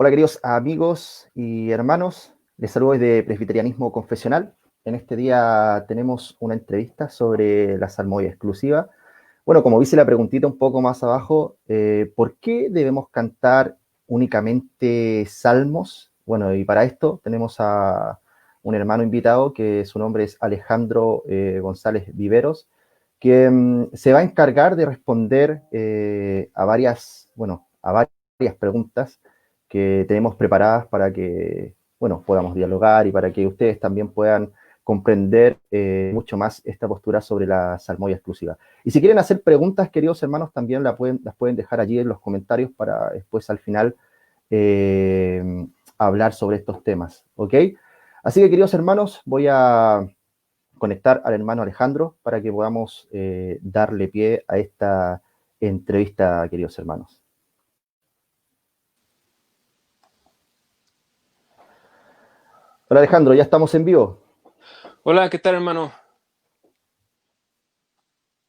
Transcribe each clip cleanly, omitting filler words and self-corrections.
Hola queridos amigos y hermanos, les saludo desde Presbiterianismo Confesional. En este día tenemos una entrevista sobre la salmodia exclusiva. Bueno, como dice la preguntita un poco más abajo, ¿por qué debemos cantar únicamente salmos? Bueno, y para esto tenemos a un hermano invitado que su nombre es Alejandro González Viveros, que se va a encargar de responder a varias preguntas que tenemos preparadas para que, bueno, podamos dialogar y para que ustedes también puedan comprender mucho más esta postura sobre la salmodia exclusiva. Y si quieren hacer preguntas, queridos hermanos, también las pueden dejar allí en los comentarios para después al final hablar sobre estos temas, ¿ok? Así que, queridos hermanos, voy a conectar al hermano Alejandro para que podamos darle pie a esta entrevista, queridos hermanos. Hola Alejandro, ya estamos en vivo. Hola, ¿qué tal, hermano?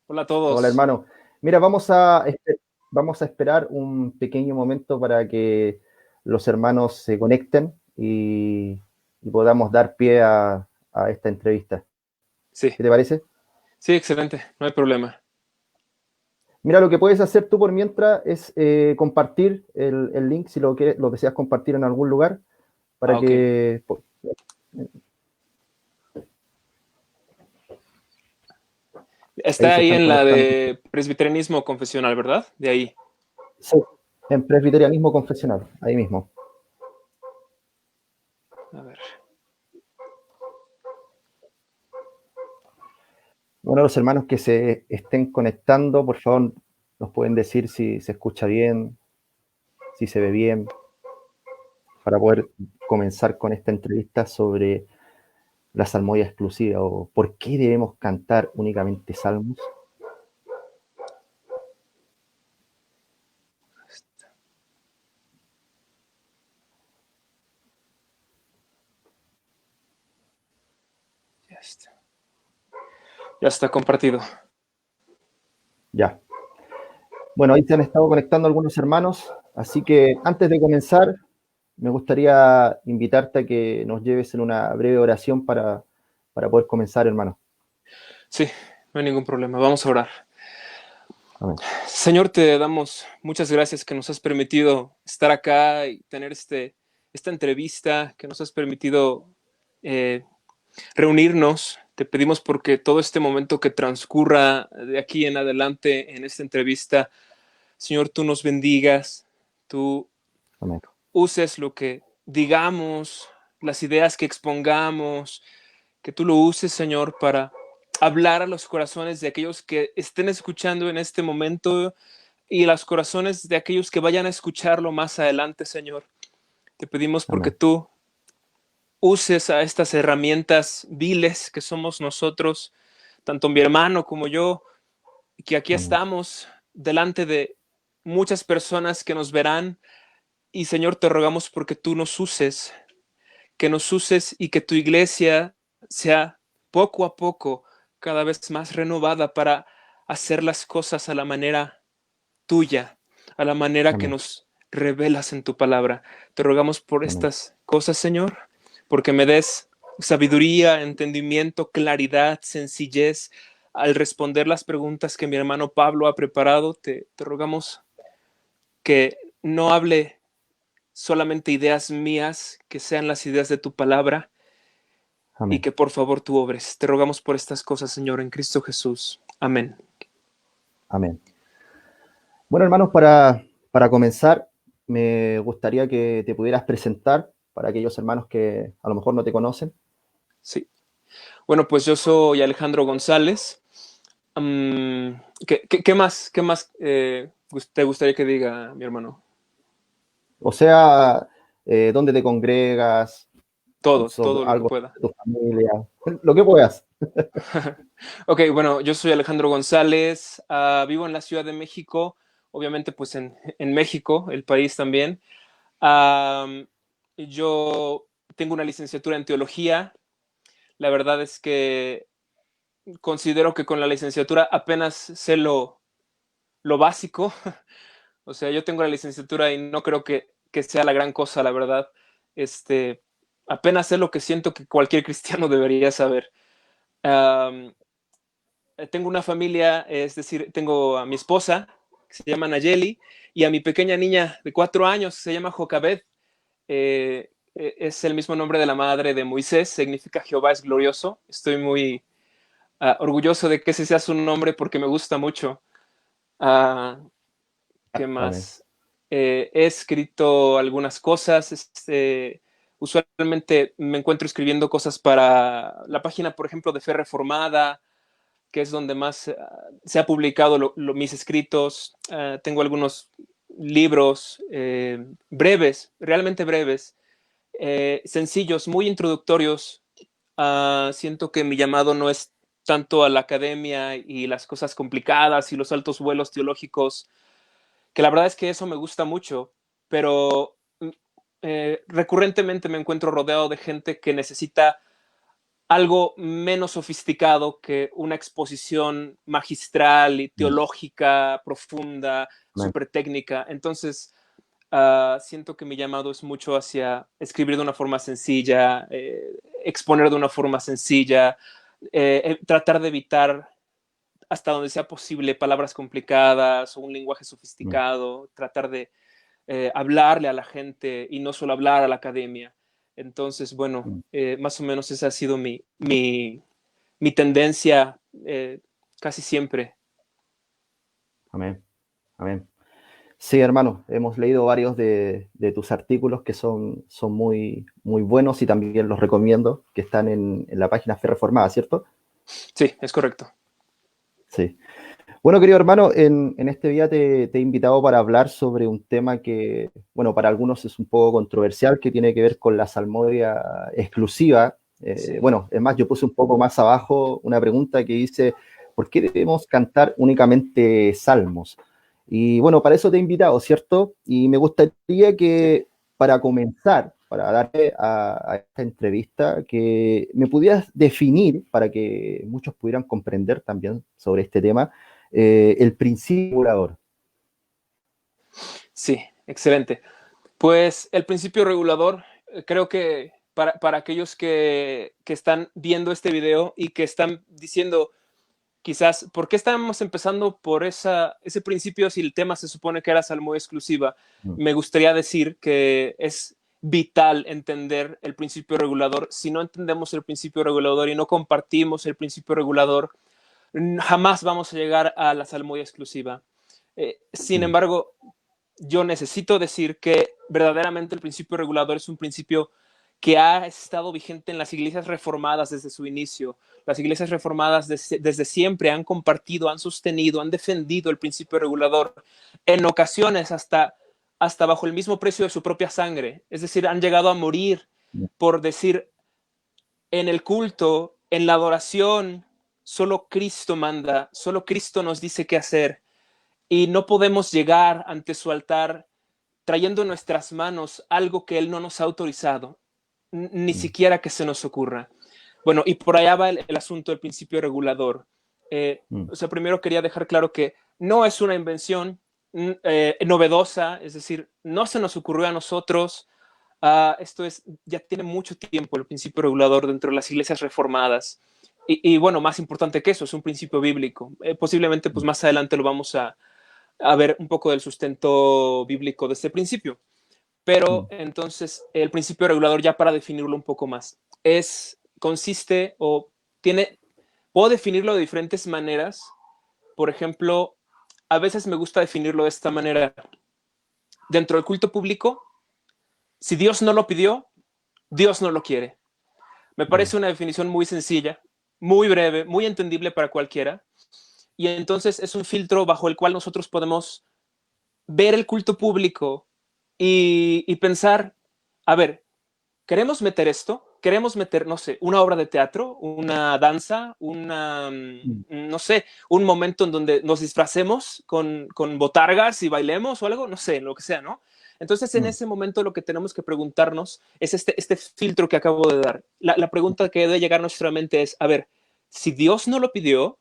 Hola a Hola todos. hermano. Mira, vamos a esperar un pequeño momento para que los hermanos se conecten y podamos dar pie a esta entrevista. Sí, ¿Qué te parece? sí, excelente, no hay problema. Mira, lo que puedes hacer tú por mientras es compartir el link si lo deseas compartir en algún lugar para Ok. que... Ahí Está se ahí están en la conectando. de presbiterianismo confesional, ¿verdad? De ahí. Sí, en Presbiterianismo Confesional, ahí mismo. A ver. Bueno, los hermanos que se estén conectando, por favor, nos pueden decir si se escucha bien, si se ve bien, para poder comenzar con esta entrevista sobre la salmodia exclusiva o por qué debemos cantar únicamente salmos. Ya está. Ya está compartido. Ya. Bueno, ahí se han estado conectando algunos hermanos, así que antes de comenzar, me gustaría invitarte a que nos lleves en una breve oración para poder comenzar, hermano. Sí, no hay ningún problema. Vamos a orar. Amén. Señor, te damos muchas gracias que nos has permitido estar acá y tener esta entrevista, que nos has permitido eh, reunirnos. Te pedimos porque todo este momento que transcurra de aquí en adelante en esta entrevista, Señor, tú nos bendigas, tú Amén. uses lo que digamos, las ideas que expongamos, que tú lo uses, Señor, para hablar a los corazones de aquellos que estén escuchando en este momento y a los corazones de aquellos que vayan a escucharlo más adelante, Señor. Te pedimos porque Amén. tú uses a estas herramientas viles que somos nosotros, tanto mi hermano como yo, que aquí Amén. estamos delante de muchas personas que nos verán. Y Señor, te rogamos porque tú nos uses, que nos uses y que tu iglesia sea poco a poco cada vez más renovada para hacer las cosas a la manera tuya, a la manera que Amén. nos revelas en tu palabra. Te rogamos por Amén. estas cosas, Señor, porque me des sabiduría, entendimiento, claridad, sencillez al responder las preguntas que mi hermano Pablo ha preparado. Te rogamos que no hable solamente ideas mías, que sean las ideas de tu palabra y Amén. que por favor tú obres. Te rogamos por estas cosas, Señor, en Cristo Jesús. Amén. Amén. Bueno, hermanos, para comenzar, me gustaría que te pudieras presentar para aquellos hermanos que a lo mejor no te conocen. Sí. Bueno, pues yo soy Alejandro González. ¿Qué más, te gustaría que diga, mi hermano? O sea, dónde te congregas, Todo lo que algo pueda. de tu familia, lo que puedas. Ok, bueno, yo soy Alejandro González, vivo en la Ciudad de México, obviamente pues en México, el país también. Um, yo tengo una licenciatura en teología. La verdad es que considero que con la licenciatura apenas sé lo básico. O sea, yo tengo la licenciatura y no creo que que sea la gran cosa, la verdad. Apenas sé lo que siento que cualquier cristiano debería saber. Um, Tengo una familia, es decir, tengo a mi esposa, que se llama Nayeli, y a mi pequeña niña de 4 años, se llama Jocabed. Es el mismo nombre de la madre de Moisés, significa Jehová es glorioso. Estoy muy orgulloso de que ese sea su nombre porque me gusta mucho. ¿Qué Amén. más? He escrito algunas cosas. Usualmente me encuentro escribiendo cosas para la página, por ejemplo, de Fe Reformada, que es donde más se ha publicado mis escritos. Tengo algunos libros breves, realmente breves, sencillos, muy introductorios. Siento que mi llamado no es tanto a la academia y las cosas complicadas y los altos vuelos teológicos, que la verdad es que eso me gusta mucho, pero recurrentemente me encuentro rodeado de gente que necesita algo menos sofisticado que una exposición magistral y Mm, teológica profunda, amén. súper técnica. Entonces, siento que mi llamado es mucho hacia escribir de una forma sencilla, exponer de una forma sencilla, tratar de evitar hasta donde sea posible palabras complicadas o un lenguaje Mm, sofisticado, tratar de hablarle a la gente y no solo hablar a la academia. Entonces, bueno, mm. más o menos esa ha sido mi tendencia casi siempre. Amén. Amén. Sí, hermano, hemos leído varios de tus artículos que son muy, muy buenos y también los recomiendo, que están en la página Fe Reformada, ¿cierto? Sí, es correcto. Sí. Bueno, querido hermano, en este día te he invitado para hablar sobre un tema que, bueno, para algunos es un poco controversial, que tiene que ver con la salmodia exclusiva. Sí. Bueno, es más, yo puse un poco más abajo una pregunta que dice, ¿por qué debemos cantar únicamente salmos? Y bueno, para eso te he invitado, ¿cierto? Y me gustaría Sí. que, para comenzar, para darle a esta entrevista, que me pudieras definir, para que muchos pudieran comprender también sobre este tema, el principio regulador. Sí, excelente. Pues el principio regulador, creo que para aquellos que están viendo este video y que están diciendo, quizás, ¿por qué estamos empezando por ese principio si el tema se supone que era salmo exclusiva? Mm, Me gustaría decir que es vital entender el principio regulador. Si no entendemos el principio regulador y no compartimos el principio regulador, jamás vamos a llegar a la salmodia exclusiva. Sin mm, embargo, yo necesito decir que verdaderamente el principio regulador es un principio que ha estado vigente en las iglesias reformadas desde su inicio. Las iglesias reformadas desde siempre han compartido, han sostenido, han defendido el principio regulador, en ocasiones hasta bajo el mismo precio de su propia sangre. Es decir, han llegado a morir mm, por decir, en el culto, en la adoración, solo Cristo manda, solo Cristo nos dice qué hacer. Y no podemos llegar ante su altar trayendo en nuestras manos algo que Él no nos ha autorizado, ni mm, siquiera que se nos ocurra. Bueno, y por allá va el asunto del principio regulador. mm, O sea, primero quería dejar claro que no es una invención novedosa, es decir, no se nos ocurrió a nosotros. Esto ya tiene mucho tiempo el principio regulador dentro de las iglesias reformadas. Y bueno, más importante que eso, es un principio bíblico. Posiblemente, pues mm, más adelante lo vamos a ver un poco del sustento bíblico de este principio. Pero mm, entonces el principio regulador, ya para definirlo un poco más, consiste o tiene, puedo definirlo de diferentes maneras. Por ejemplo, a veces me gusta definirlo de esta manera. Dentro del culto público, si Dios no lo pidió, Dios no lo quiere. Me mm, parece una definición muy sencilla, muy breve, muy entendible para cualquiera. Y entonces es un filtro bajo el cual nosotros podemos ver el culto público y pensar, a ver, ¿queremos meter esto? ¿Queremos meter, no sé, una obra de teatro, una danza, mm, no sé, un momento en donde nos disfracemos con botargas y bailemos o algo? No sé, lo que sea, ¿no? Entonces, en mm, ese momento lo que tenemos que preguntarnos es este filtro que acabo de dar. La pregunta que debe llegar a nuestra mente es, a ver, si Dios no lo pidió,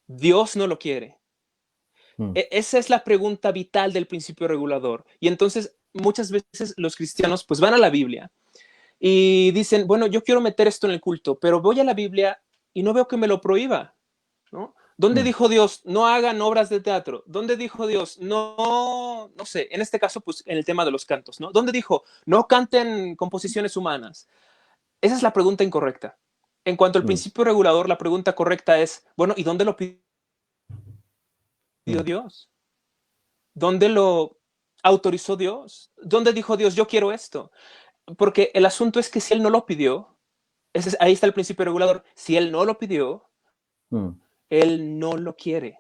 Dios no lo quiere. mm, Esa es la pregunta vital del principio regulador. Y entonces muchas veces los cristianos pues van a la Biblia y dicen, bueno, yo quiero meter esto en el culto, pero voy a la Biblia y no veo que me lo prohíba, ¿no? ¿Dónde dijo Dios, no hagan obras de teatro? ¿Dónde dijo Dios, no sé, en este caso, pues en el tema de los cantos, ¿no? ¿Dónde dijo, no canten composiciones humanas? Esa es la pregunta incorrecta. En cuanto al principio regulador, la pregunta correcta es, bueno, ¿y dónde lo pidió Dios? ¿Dónde lo autorizó Dios? ¿Dónde dijo Dios, yo quiero esto? Porque el asunto es que si él no lo pidió, ahí está el principio regulador, si él no lo pidió, él no lo quiere.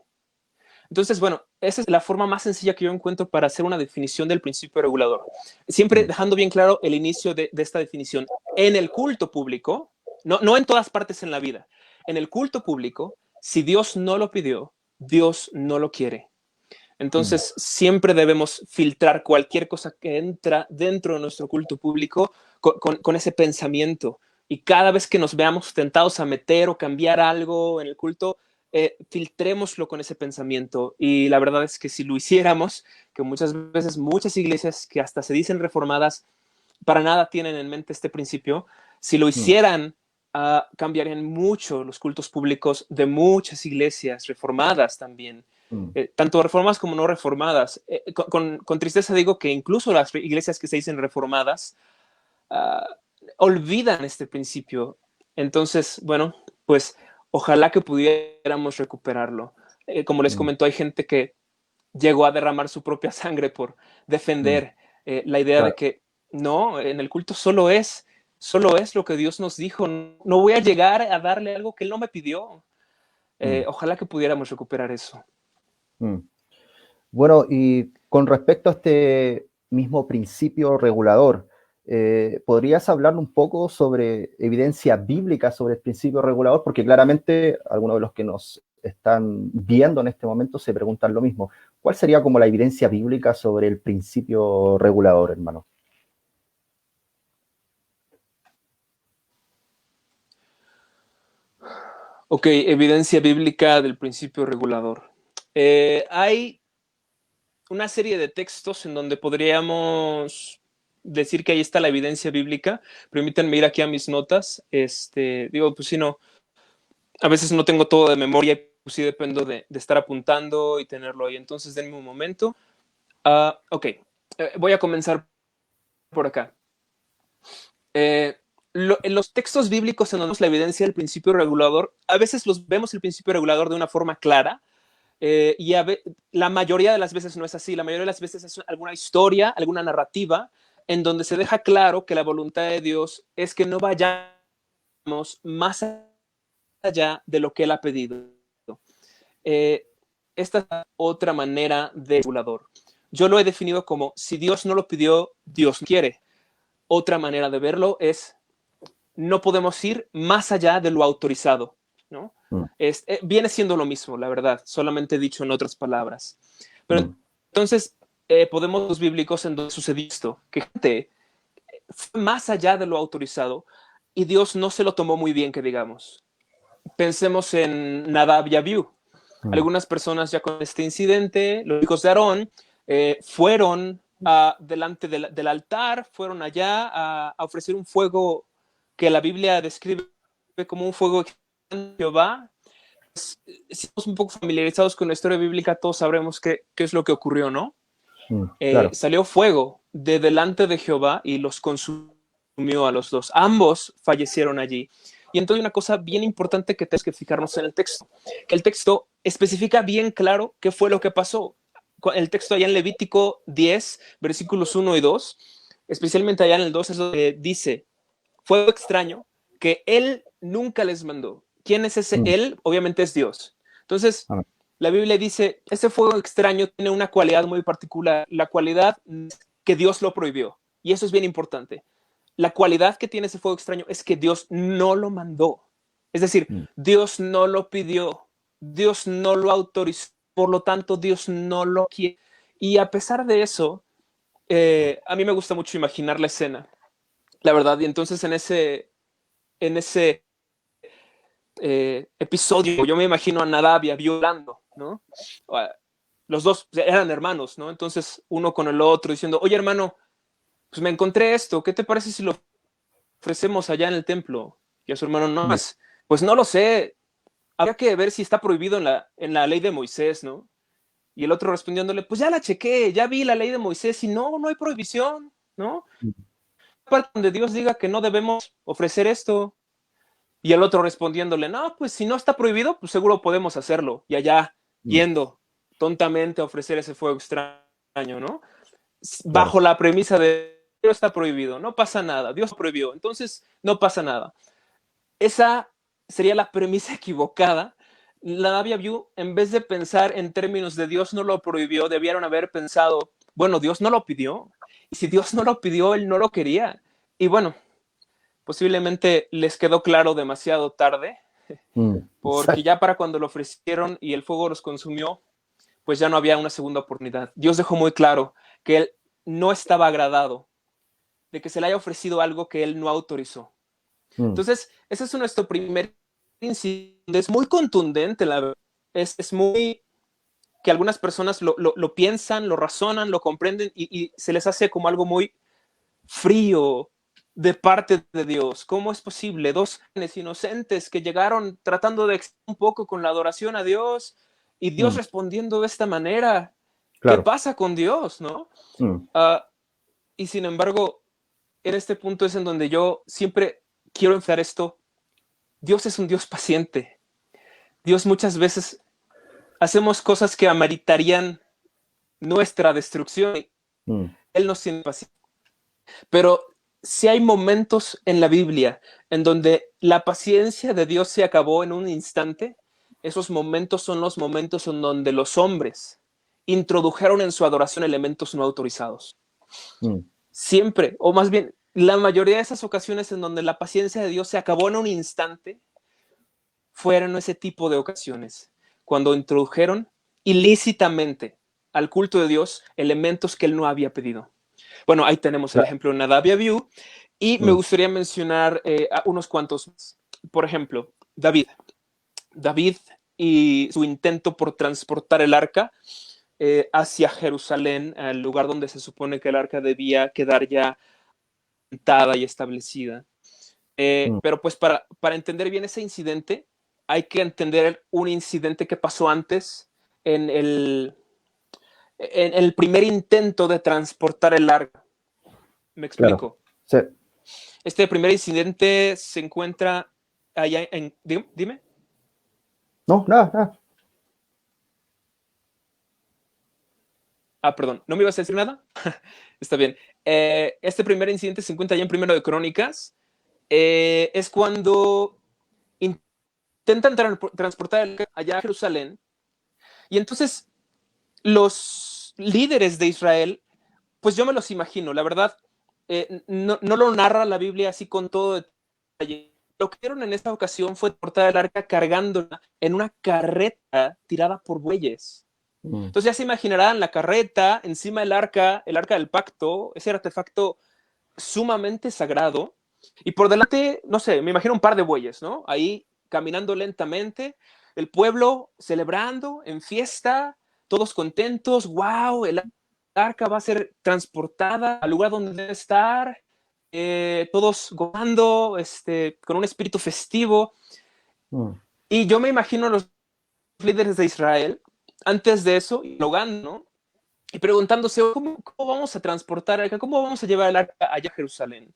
Entonces, bueno, esa es la forma más sencilla que yo encuentro para hacer una definición del principio regulador. Siempre dejando bien claro el inicio de esta definición. En el culto público, no en todas partes en la vida, en el culto público, si Dios no lo pidió, Dios no lo quiere. Entonces, siempre debemos filtrar cualquier cosa que entra dentro de nuestro culto público con ese pensamiento. Y cada vez que nos veamos tentados a meter o cambiar algo en el culto, filtrémoslo con ese pensamiento. Y la verdad es que si lo hiciéramos, que muchas veces muchas iglesias que hasta se dicen reformadas, para nada tienen en mente este principio, si lo hicieran, cambiarían mucho los cultos públicos de muchas iglesias reformadas también. Tanto reformadas como no reformadas. Con tristeza digo que incluso las iglesias que se dicen reformadas olvidan este principio. Entonces, bueno, pues ojalá que pudiéramos recuperarlo. Como les comentó, hay gente que llegó a derramar su propia sangre por defender la idea de que no, en el culto solo es lo que Dios nos dijo. No voy a llegar a darle algo que Él no me pidió. Ojalá que pudiéramos recuperar eso. Bueno, y con respecto a este mismo principio regulador, ¿podrías hablar un poco sobre evidencia bíblica sobre el principio regulador? Porque claramente algunos de los que nos están viendo en este momento se preguntan lo mismo. ¿Cuál sería como la evidencia bíblica sobre el principio regulador, hermano? Ok, evidencia bíblica del principio regulador. Hay una serie de textos en donde podríamos decir que ahí está la evidencia bíblica. Permítanme ir aquí a mis notas. Digo, pues si no, a veces no tengo todo de memoria, pues sí dependo de estar apuntando y tenerlo ahí. Entonces, denme un momento. Ok, voy a comenzar por acá. En los textos bíblicos en donde vemos la evidencia del principio regulador, a veces vemos el principio regulador de una forma clara, y la mayoría de las veces no es así. La mayoría de las veces es alguna historia, alguna narrativa, en donde se deja claro que la voluntad de Dios es que no vayamos más allá de lo que Él ha pedido. Esta es otra manera de regulador. Yo lo he definido como, si Dios no lo pidió, Dios quiere. Otra manera de verlo es, no podemos ir más allá de lo autorizado, ¿no? Viene siendo lo mismo, la verdad, solamente dicho en otras palabras. Pero entonces, podemos los bíblicos en donde sucedió esto, que gente fue más allá de lo autorizado y Dios no se lo tomó muy bien, que digamos. Pensemos en Nadab y Abiú. Algunas personas ya con este incidente, los hijos de Aarón, fueron delante del altar, fueron allá a ofrecer un fuego que la Biblia describe como un fuego de Jehová. Si estamos un poco familiarizados con la historia bíblica, todos sabremos qué es lo que ocurrió, ¿no? Claro. Salió fuego de delante de Jehová y los consumió a los dos. Ambos fallecieron allí. Y entonces hay una cosa bien importante que tenemos que fijarnos en el texto, que el texto especifica bien claro qué fue lo que pasó. El texto allá en Levítico 10, versículos 1 y 2, especialmente allá en el 2, es donde dice, fuego extraño que Él nunca les mandó. ¿Quién es ese Él? Obviamente es Dios. Entonces, la Biblia dice, ese fuego extraño tiene una cualidad muy particular, la cualidad que Dios lo prohibió. Y eso es bien importante. La cualidad que tiene ese fuego extraño es que Dios no lo mandó. Es decir, Dios no lo pidió, Dios no lo autorizó, por lo tanto Dios no lo quiere. Y a pesar de eso, a mí me gusta mucho imaginar la escena, la verdad. Y entonces en ese episodio yo me imagino a Nadab violando, ¿no? los dos eran hermanos, ¿no? Entonces uno con el otro diciendo, oye hermano, pues me encontré esto, ¿qué te parece si lo ofrecemos allá en el templo? Y a su hermano, no, pues no lo sé, habría que ver si está prohibido en la ley de Moisés, ¿no? Y el otro respondiéndole, pues ya la chequé, ya vi la ley de Moisés y no, no hay prohibición, ¿no? Parte donde Dios diga que no debemos ofrecer esto. Y el otro respondiéndole, no, pues si no está prohibido, pues seguro podemos hacerlo. Y allá yendo tontamente a ofrecer ese fuego extraño, ¿no? Bajo Claro. la premisa de no está prohibido, no pasa nada, Dios prohibió, entonces no pasa nada. Esa sería la premisa equivocada. La Navia View, en vez de pensar en términos de Dios no lo prohibió, debieron haber pensado, bueno, Dios no lo pidió. Y si Dios no lo pidió, Él no lo quería. Y bueno, posiblemente les quedó claro demasiado tarde, porque Exacto. ya para cuando lo ofrecieron y el fuego los consumió, pues ya no había una segunda oportunidad. Dios dejó muy claro que Él no estaba agradado de que se le haya ofrecido algo que Él no autorizó. Entonces, ese es nuestro primer incidente. Es muy contundente, la verdad. Es muy que algunas personas lo piensan, lo razonan, lo comprenden y se les hace como algo muy frío de parte de Dios. ¿Cómo es posible? Dos inocentes que llegaron tratando de un poco con la adoración a Dios y Dios respondiendo de esta manera. ¿Qué Claro. pasa con Dios, no? Y sin embargo, en este punto es en donde yo siempre quiero enfatizar esto. Dios es un Dios paciente. Dios muchas veces hacemos cosas que ameritarían nuestra destrucción. Él nos tiene paciencia. Pero si hay momentos en la Biblia en donde la paciencia de Dios se acabó en un instante, esos momentos son los momentos en donde los hombres introdujeron en su adoración elementos no autorizados. Siempre, o más bien, la mayoría de esas ocasiones en donde la paciencia de Dios se acabó en un instante, fueron ese tipo de ocasiones, cuando introdujeron ilícitamente al culto de Dios elementos que él no había pedido. Bueno, ahí tenemos el ejemplo de Nadab y Abiú, y me gustaría mencionar unos cuantos más. Por ejemplo, David y su intento por transportar el arca hacia Jerusalén, al lugar donde se supone que el arca debía quedar ya montada y establecida. Pero pues para entender bien ese incidente, hay que entender un incidente que pasó antes en el primer intento de transportar el arca. ¿Me Claro. explico? Sí. Este primer incidente se encuentra allá en... Dime. No, nada, nada. Ah, perdón, ¿no me ibas a decir nada? Está bien. Este primer incidente se encuentra allá en Primero de Crónicas. Es cuando intentan transportar el arca allá a Jerusalén. Y entonces los líderes de Israel, pues yo me los imagino, la verdad, no lo narra la Biblia así con todo detalle. Lo que hicieron en esta ocasión fue portar el arca cargándola en una carreta tirada por bueyes. Entonces ya se imaginarán la carreta, encima el arca del pacto, ese artefacto sumamente sagrado, y por delante, no sé, me imagino un par de bueyes, ¿no? Ahí caminando lentamente, el pueblo celebrando en fiesta, todos contentos, wow, el arca va a ser transportada al lugar donde debe estar, todos gozando, con un espíritu festivo. Y yo me imagino a los líderes de Israel, antes de eso, dialogando, ¿no? Y preguntándose, ¿cómo vamos a transportar el arca? ¿Cómo vamos a llevar el arca allá a Jerusalén?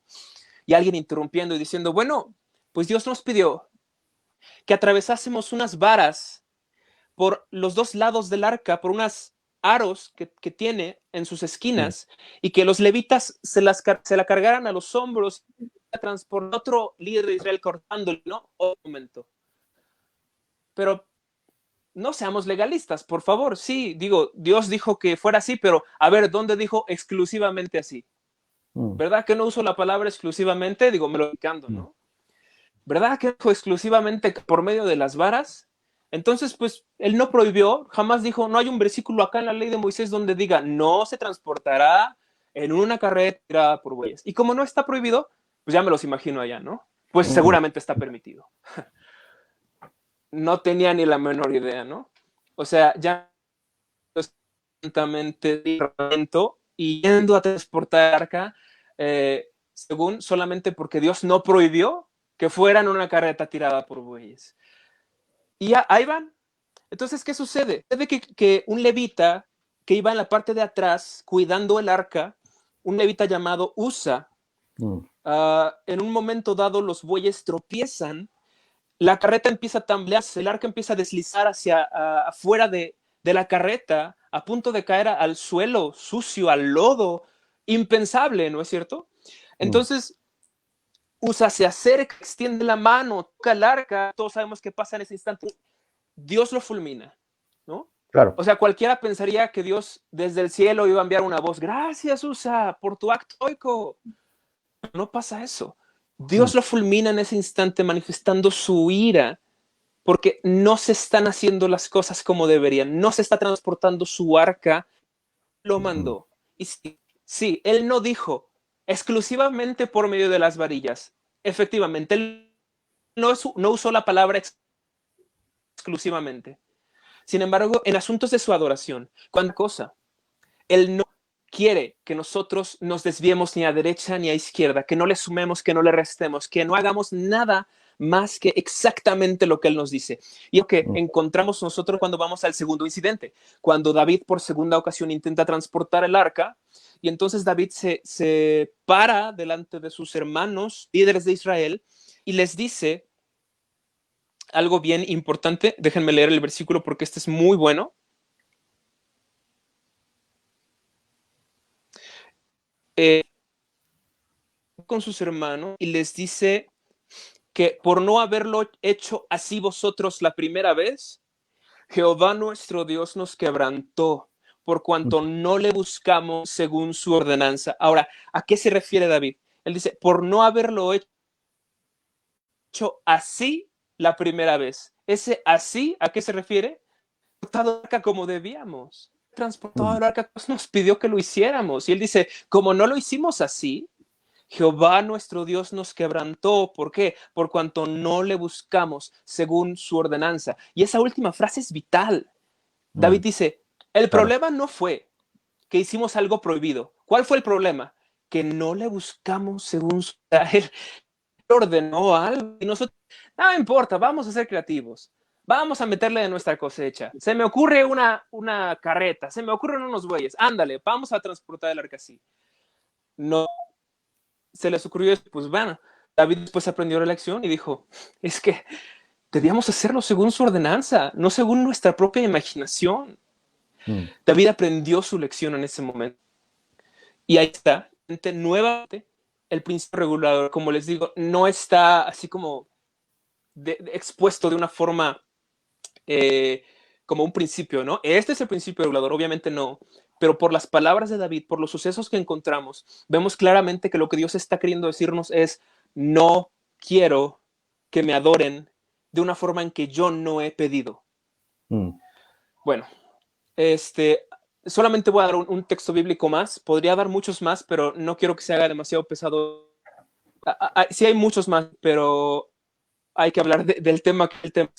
Y alguien interrumpiendo y diciendo, bueno, pues Dios nos pidió que atravesásemos unas varas por los dos lados del arca, por unas aros que tiene en sus esquinas, y que los levitas se la cargaran a los hombros, a transportar otro líder de Israel cortándolo, ¿no? Un momento. Pero no seamos legalistas, por favor. Sí, digo, Dios dijo que fuera así, pero a ver, ¿dónde dijo exclusivamente así? ¿Verdad que no uso la palabra exclusivamente? Digo, me lo explicando, ¿no? ¿Verdad que dijo exclusivamente por medio de las varas? Entonces, pues, él no prohibió, jamás dijo, no hay un versículo acá en la ley de Moisés donde diga, no se transportará en una carreta tirada por bueyes. Y como no está prohibido, pues ya me los imagino allá, ¿no? Pues seguramente está permitido. No tenía ni la menor idea, ¿no? O sea, ya constantemente y yendo a transportar el arca, según solamente porque Dios no prohibió que fueran una carreta tirada por bueyes. Y ya, ahí van. Entonces, ¿qué sucede? Sucede que un levita que iba en la parte de atrás cuidando el arca, un levita llamado Usa, en un momento dado los bueyes tropiezan, la carreta empieza a tambalearse, el arca empieza a deslizar hacia afuera de la carreta, a punto de caer al suelo sucio, al lodo, impensable, ¿no es cierto? Entonces, Usa se acerca, extiende la mano, toca el arca, todos sabemos qué pasa en ese instante. Dios lo fulmina, ¿no? Claro. O sea, cualquiera pensaría que Dios desde el cielo iba a enviar una voz, gracias, Usa, por tu acto heroico. No pasa eso. Dios lo fulmina en ese instante manifestando su ira porque no se están haciendo las cosas como deberían, no se está transportando su arca, lo mandó. Y sí, él no dijo exclusivamente por medio de las varillas. Efectivamente, él no usó la palabra exclusivamente. Sin embargo, en asuntos de su adoración, ¿cuánta cosa? Él no quiere que nosotros nos desviemos ni a derecha ni a izquierda, que no le sumemos, que no le restemos, que no hagamos nada más que exactamente lo que él nos dice. Y lo que encontramos nosotros cuando vamos al segundo incidente, cuando David por segunda ocasión intenta transportar el arca, y entonces David se para delante de sus hermanos, líderes de Israel, y les dice algo bien importante. Déjenme leer el versículo porque este es muy bueno. Con sus hermanos y les dice que por no haberlo hecho así vosotros la primera vez, Jehová nuestro Dios nos quebrantó por cuanto no le buscamos según su ordenanza. Ahora, ¿a qué se refiere David? Él dice, por no haberlo hecho así la primera vez. Ese así, ¿a qué se refiere? Transportado el arca como debíamos. Transportado el arca, pues nos pidió que lo hiciéramos. Y él dice, como no lo hicimos así, Jehová nuestro Dios nos quebrantó. ¿Por qué? Por cuanto no le buscamos según su ordenanza. Y esa última frase es vital. David dice, el problema no fue que hicimos algo prohibido. ¿Cuál fue el problema? Que no le buscamos según su... Él ordenó algo y nosotros, no importa, vamos a ser creativos. Vamos a meterle de nuestra cosecha. Se me ocurre una carreta, se me ocurren unos bueyes. Ándale, vamos a transportar el arca así. No se les ocurrió, pues bueno, David después aprendió la lección y dijo, es que debíamos hacerlo según su ordenanza, no según nuestra propia imaginación. David aprendió su lección en ese momento. Y ahí está, nuevamente, el principio regulador, como les digo, no está así como expuesto de una forma como un principio, ¿no? Este es el principio regulador, obviamente no, pero por las palabras de David, por los sucesos que encontramos, vemos claramente que lo que Dios está queriendo decirnos es, no quiero que me adoren de una forma en que yo no he pedido. Bueno, solamente voy a dar un texto bíblico más, podría dar muchos más, pero no quiero que se haga demasiado pesado. Sí hay muchos más, pero hay que hablar del tema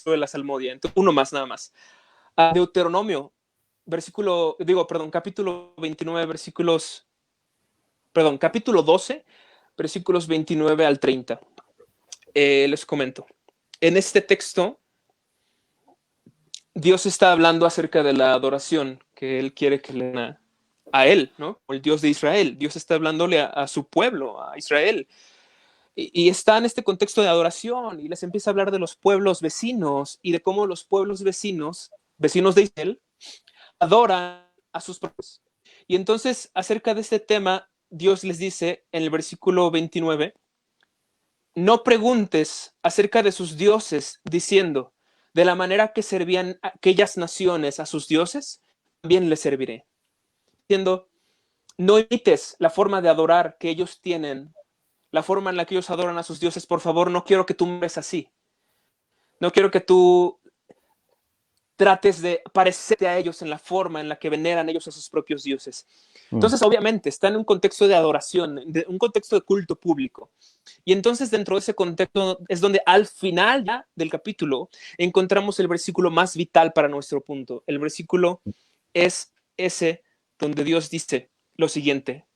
de la salmodia. Entonces, uno más nada más. Deuteronomio, capítulo 29, capítulo 12, versículos 29 al 30. Les comento. En este texto, Dios está hablando acerca de la adoración que Él quiere que le den a Él, ¿no? El Dios de Israel. Dios está hablándole a su pueblo, a Israel. Y está en este contexto de adoración y les empieza a hablar de los pueblos vecinos y de cómo los pueblos vecinos de Israel, adoran a sus propios. Y entonces, acerca de este tema, Dios les dice en el versículo 29, no preguntes acerca de sus dioses, diciendo, de la manera que servían aquellas naciones a sus dioses, también les serviré. Diciendo, no imites la forma de adorar que ellos tienen, la forma en la que ellos adoran a sus dioses. Por favor, no quiero que tú me ves así. No quiero que tú trates de parecerte a ellos en la forma en la que veneran ellos a sus propios dioses. Entonces, obviamente, está en un contexto de adoración, un contexto de culto público. Y entonces, dentro de ese contexto, es donde al final ya del capítulo encontramos el versículo más vital para nuestro punto. El versículo es ese donde Dios dice lo siguiente: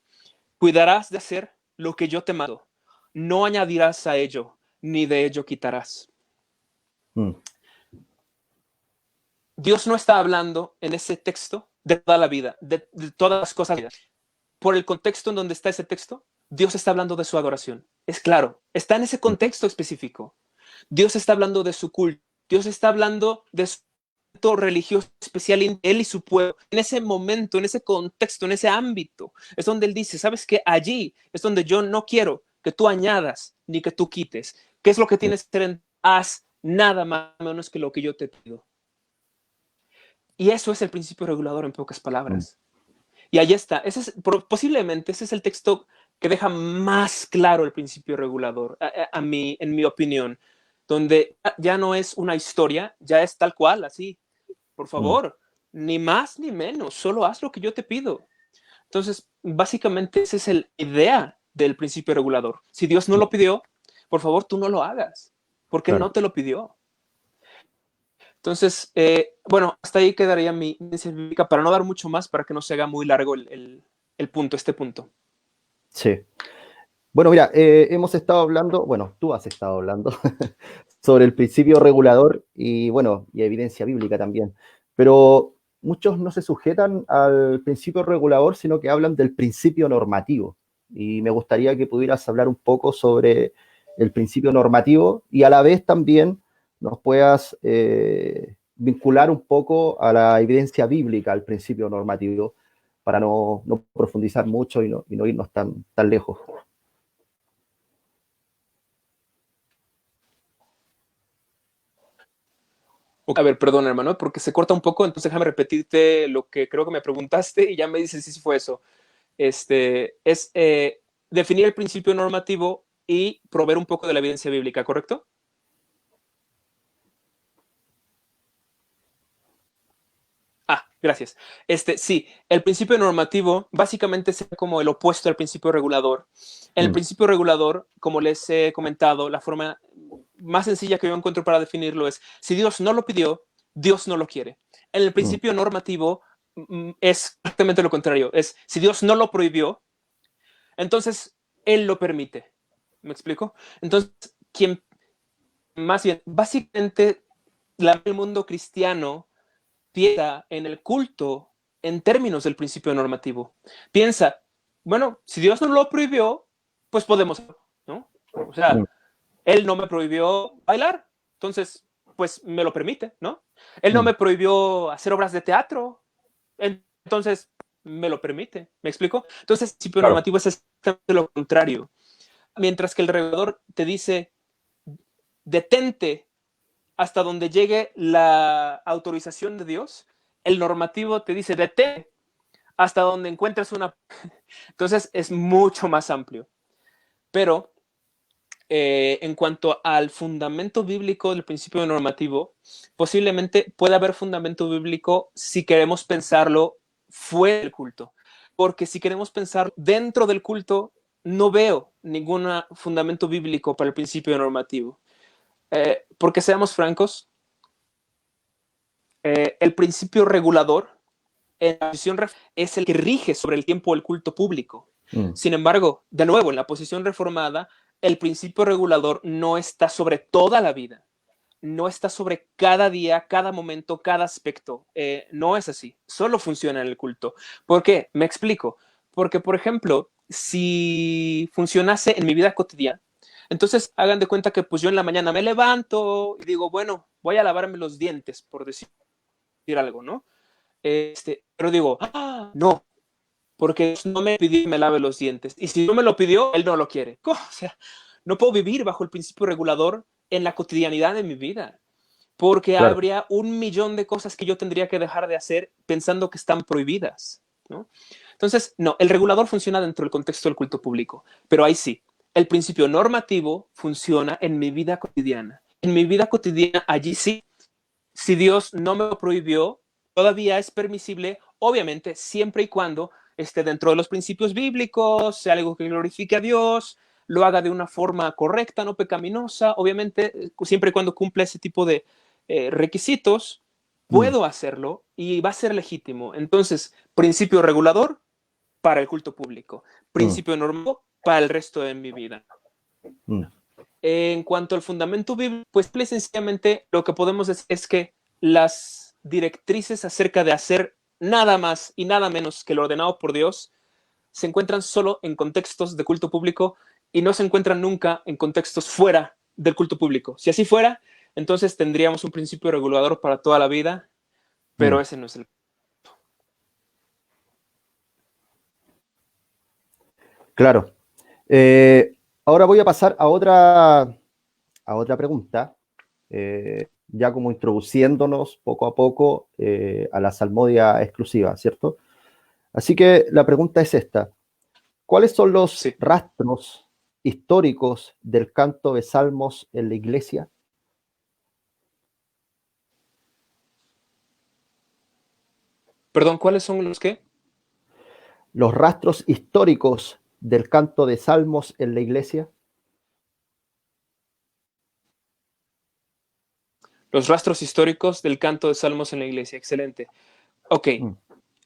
cuidarás de hacer lo que yo te mando, no añadirás a ello, ni de ello quitarás. Mm. Dios no está hablando en ese texto de toda la vida, de todas las cosas. Por el contexto en donde está ese texto, Dios está hablando de su adoración. Es claro, está en ese contexto específico. Dios está hablando de su culto. Dios está hablando de su culto religioso especial en él y su pueblo. En ese momento, en ese contexto, en ese ámbito, es donde él dice, ¿sabes qué? Allí es donde yo no quiero que tú añadas ni que tú quites. ¿Qué es lo que tienes que hacer? Haz nada más o menos que lo que yo te pido. Y eso es el principio regulador en pocas Mm. palabras. Y ahí está. Posiblemente ese es el texto que deja más claro el principio regulador, en mi opinión, donde ya no es una historia, ya es tal cual, así. Por Mm. favor, ni más ni menos, solo haz lo que yo te pido. Entonces, básicamente esa es la idea del principio regulador. Si Dios no lo pidió, por favor, tú no lo hagas, porque Claro. no te lo pidió. Entonces, bueno, hasta ahí quedaría mi evidencia bíblica para no dar mucho más, para que no se haga muy largo el punto, este punto. Sí. Bueno, mira, hemos estado hablando, bueno, tú has estado hablando sobre el principio regulador y, bueno, y evidencia bíblica también. Pero muchos no se sujetan al principio regulador, sino que hablan del principio normativo. Y me gustaría que pudieras hablar un poco sobre el principio normativo y a la vez también nos puedas vincular un poco a la evidencia bíblica, al principio normativo, para no profundizar mucho y no irnos tan lejos. A ver, perdón, hermano, porque se corta un poco, entonces déjame repetirte lo que creo que me preguntaste y ya me dices si fue eso. Es definir el principio normativo y proveer un poco de la evidencia bíblica, ¿correcto? Ah, gracias. Sí, el principio normativo básicamente es como el opuesto al principio regulador. En el Mm. principio regulador, como les he comentado, la forma más sencilla que yo encuentro para definirlo es, si Dios no lo pidió, Dios no lo quiere. En el Mm. principio normativo es exactamente lo contrario. Es, si Dios no lo prohibió, entonces Él lo permite. ¿Me explico? Entonces, quien más bien, básicamente, el mundo cristiano piensa en el culto en términos del principio normativo. Piensa, bueno, si Dios no lo prohibió, pues podemos, ¿no? O Mm. sea, Él no me prohibió bailar, entonces, pues me lo permite, ¿no? Él no Mm. me prohibió hacer obras de teatro, entonces me lo permite. ¿Me explico? Entonces, el principio Claro. normativo es exactamente lo contrario. Mientras que el regulador te dice, detente hasta donde llegue la autorización de Dios, el normativo te dice, detente hasta donde encuentres una... Entonces es mucho más amplio. Pero en cuanto al fundamento bíblico del principio normativo, posiblemente pueda haber fundamento bíblico si queremos pensarlo fuera del culto. Porque si queremos pensar dentro del culto, no veo ningún fundamento bíblico para el principio normativo. Porque seamos francos, el principio regulador en la posición es el que rige sobre el tiempo del culto público. Mm. Sin embargo, de nuevo, en la posición reformada, el principio regulador no está sobre toda la vida, no está sobre cada día, cada momento, cada aspecto. No es así, solo funciona en el culto. ¿Por qué? Me explico. Porque, por ejemplo, si funcionase en mi vida cotidiana, entonces hagan de cuenta que pues yo en la mañana me levanto y digo, bueno, voy a lavarme los dientes, por decir algo, ¿no? Pero digo, no, porque no me pidió que me lave los dientes. Y si no me lo pidió, él no lo quiere. O sea, no puedo vivir bajo el principio regulador en la cotidianidad de mi vida, porque Claro. habría un millón de cosas que yo tendría que dejar de hacer pensando que están prohibidas, ¿no? Entonces, no, el regulador funciona dentro del contexto del culto público, pero ahí sí, el principio normativo funciona en mi vida cotidiana. En mi vida cotidiana, allí sí, si Dios no me lo prohibió, todavía es permisible, obviamente, siempre y cuando esté dentro de los principios bíblicos, sea algo que glorifique a Dios, lo haga de una forma correcta, no pecaminosa, obviamente, siempre y cuando cumple ese tipo de requisitos, puedo hacerlo y va a ser legítimo. Entonces, principio regulador para el culto público, principio normativo para el resto de mi vida. En cuanto al fundamento bíblico, pues sencillamente lo que podemos decir es que las directrices acerca de hacer nada más y nada menos que lo ordenado por Dios se encuentran solo en contextos de culto público y no se encuentran nunca en contextos fuera del culto público. Si así fuera, entonces tendríamos un principio regulador para toda la vida, pero ese no es el caso. Claro. Ahora voy a pasar a otra pregunta, ya como introduciéndonos poco a poco a la salmodia exclusiva, ¿cierto? Así que la pregunta es esta. ¿Cuáles son los rastros históricos del canto de salmos en la iglesia? Perdón, ¿cuáles son los qué? Los rastros históricos del canto de salmos en la iglesia. Los rastros históricos del canto de salmos en la iglesia. Excelente. Ok.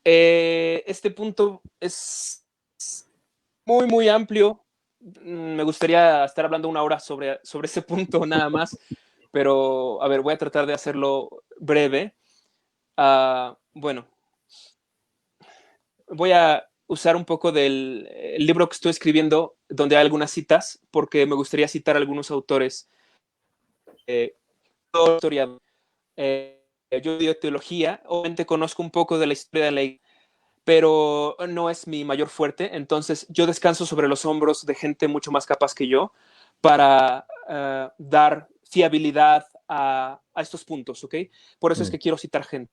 Este punto es muy, muy amplio. Me gustaría estar hablando una hora sobre ese punto nada más, pero a ver, voy a tratar de hacerlo breve. Bueno, voy a usar un poco del libro que estoy escribiendo, donde hay algunas citas, porque me gustaría citar a algunos autores. Historiador. Yo estudio teología, obviamente conozco un poco de la historia de la iglesia, pero no es mi mayor fuerte, entonces yo descanso sobre los hombros de gente mucho más capaz que yo para dar fiabilidad a estos puntos, ¿ok? Por eso es que quiero citar gente.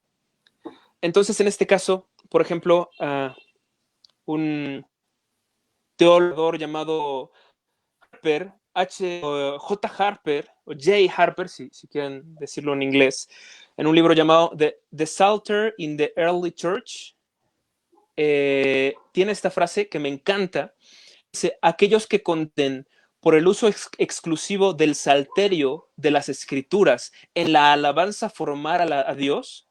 Entonces, en este caso, por ejemplo, un teólogo llamado Harper, J. Harper, o J. Harper, si quieren decirlo en inglés, en un libro llamado The Psalter in the Early Church, tiene esta frase que me encanta. Dice, aquellos que conten por el uso exclusivo del salterio de las escrituras en la alabanza formal a Dios,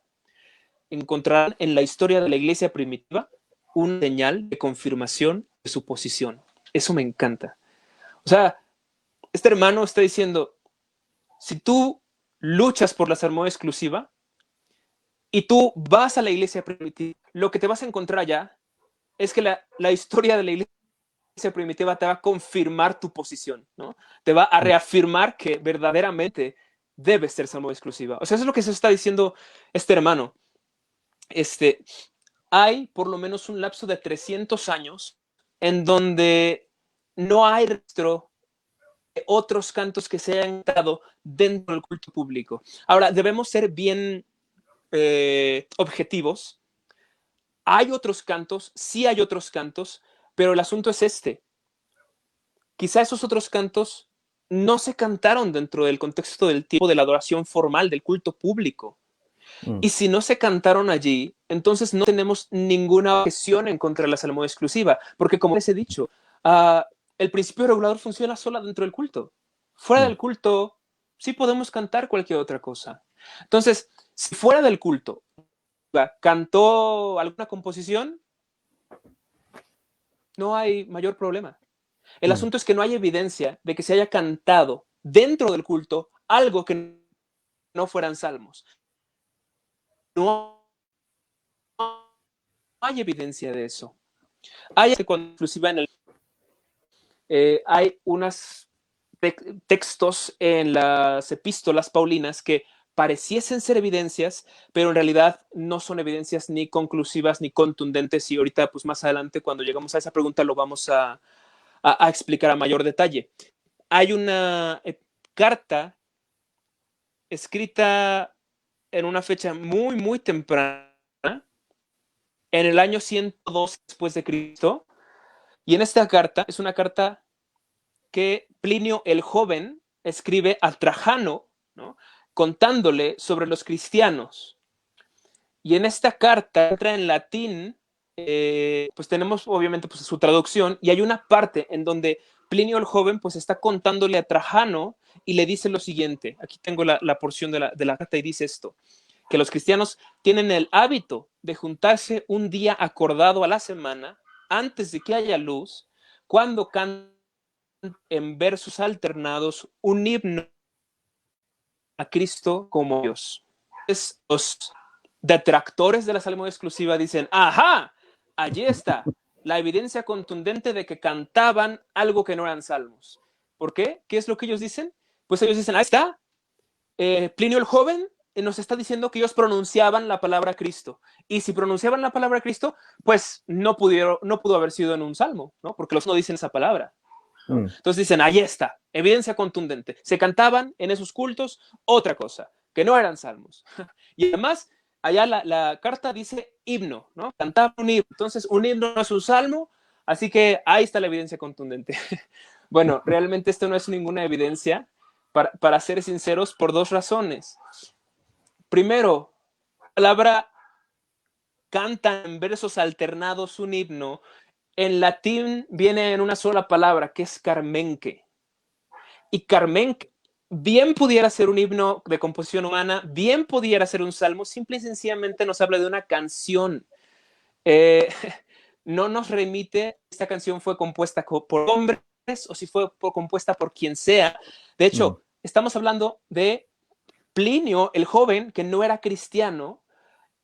encontrarán en la historia de la iglesia primitiva una señal de confirmación de su posición. Eso me encanta. O sea, este hermano está diciendo, si tú luchas por la salmodia exclusiva y tú vas a la iglesia primitiva, lo que te vas a encontrar allá es que la historia de la iglesia primitiva te va a confirmar tu posición, ¿no? Te va a reafirmar que verdaderamente debes ser salmodia exclusiva. O sea, eso es lo que se está diciendo este hermano. Hay por lo menos un lapso de 300 años en donde no hay registro de otros cantos que se hayan dado dentro del culto público. Ahora, debemos ser bien objetivos. Hay otros cantos, sí hay otros cantos, pero el asunto es este. Quizá esos otros cantos no se cantaron dentro del contexto del tiempo de la adoración formal, del culto público. Y si no se cantaron allí, entonces no tenemos ninguna objeción en contra de la salmodia exclusiva, porque como les he dicho, el principio regulador funciona solo dentro del culto. Fuera del culto, sí podemos cantar cualquier otra cosa. Entonces, si fuera del culto cantó alguna composición, no hay mayor problema. El asunto es que no hay evidencia de que se haya cantado dentro del culto algo que no fueran salmos. No hay evidencia de eso. Hay inclusive en hay unos textos en las epístolas paulinas que pareciesen ser evidencias, pero en realidad no son evidencias ni conclusivas ni contundentes, y ahorita pues más adelante cuando llegamos a esa pregunta lo vamos a explicar a mayor detalle. Hay una carta escrita en una fecha muy, muy temprana, en el año 102 después de Cristo, y en esta carta es una carta que Plinio el Joven escribe a Trajano, ¿no? Contándole sobre los cristianos. Y en esta carta entra en latín, pues tenemos obviamente pues, su traducción, y hay una parte en donde Plinio el Joven pues está contándole a Trajano y le dice lo siguiente. Aquí tengo la porción de la carta y dice esto. que los cristianos tienen el hábito de juntarse un día acordado a la semana, antes de que haya luz, cuando cantan en versos alternados un himno a Cristo como Dios. Los detractores de la salmodia exclusiva dicen, ¡ajá! Allí está la evidencia contundente de que cantaban algo que no eran salmos. ¿Por qué? ¿Qué es lo que ellos dicen? Pues ellos dicen, ahí está, Plinio el Joven nos está diciendo que ellos pronunciaban la palabra Cristo. Y si pronunciaban la palabra Cristo, pues no pudo haber sido en un salmo, ¿no? Porque los no dicen esa palabra, ¿no? Entonces dicen, ahí está, evidencia contundente. Se cantaban en esos cultos otra cosa, que no eran salmos. Y además, allá la carta dice himno, ¿no? Cantaban un himno. Entonces, un himno no es un salmo, así que ahí está la evidencia contundente. Bueno, realmente esto no es ninguna evidencia, para ser sinceros, por dos razones. Primero, la palabra canta en versos alternados un himno, en latín viene en una sola palabra, que es carmenque. Y carmenque bien pudiera ser un himno de composición humana, bien pudiera ser un salmo, simple y sencillamente nos habla de una canción. No nos remite, esta canción fue compuesta por hombres o si fue compuesta por quien sea. De hecho, estamos hablando de Plinio, el joven, que no era cristiano.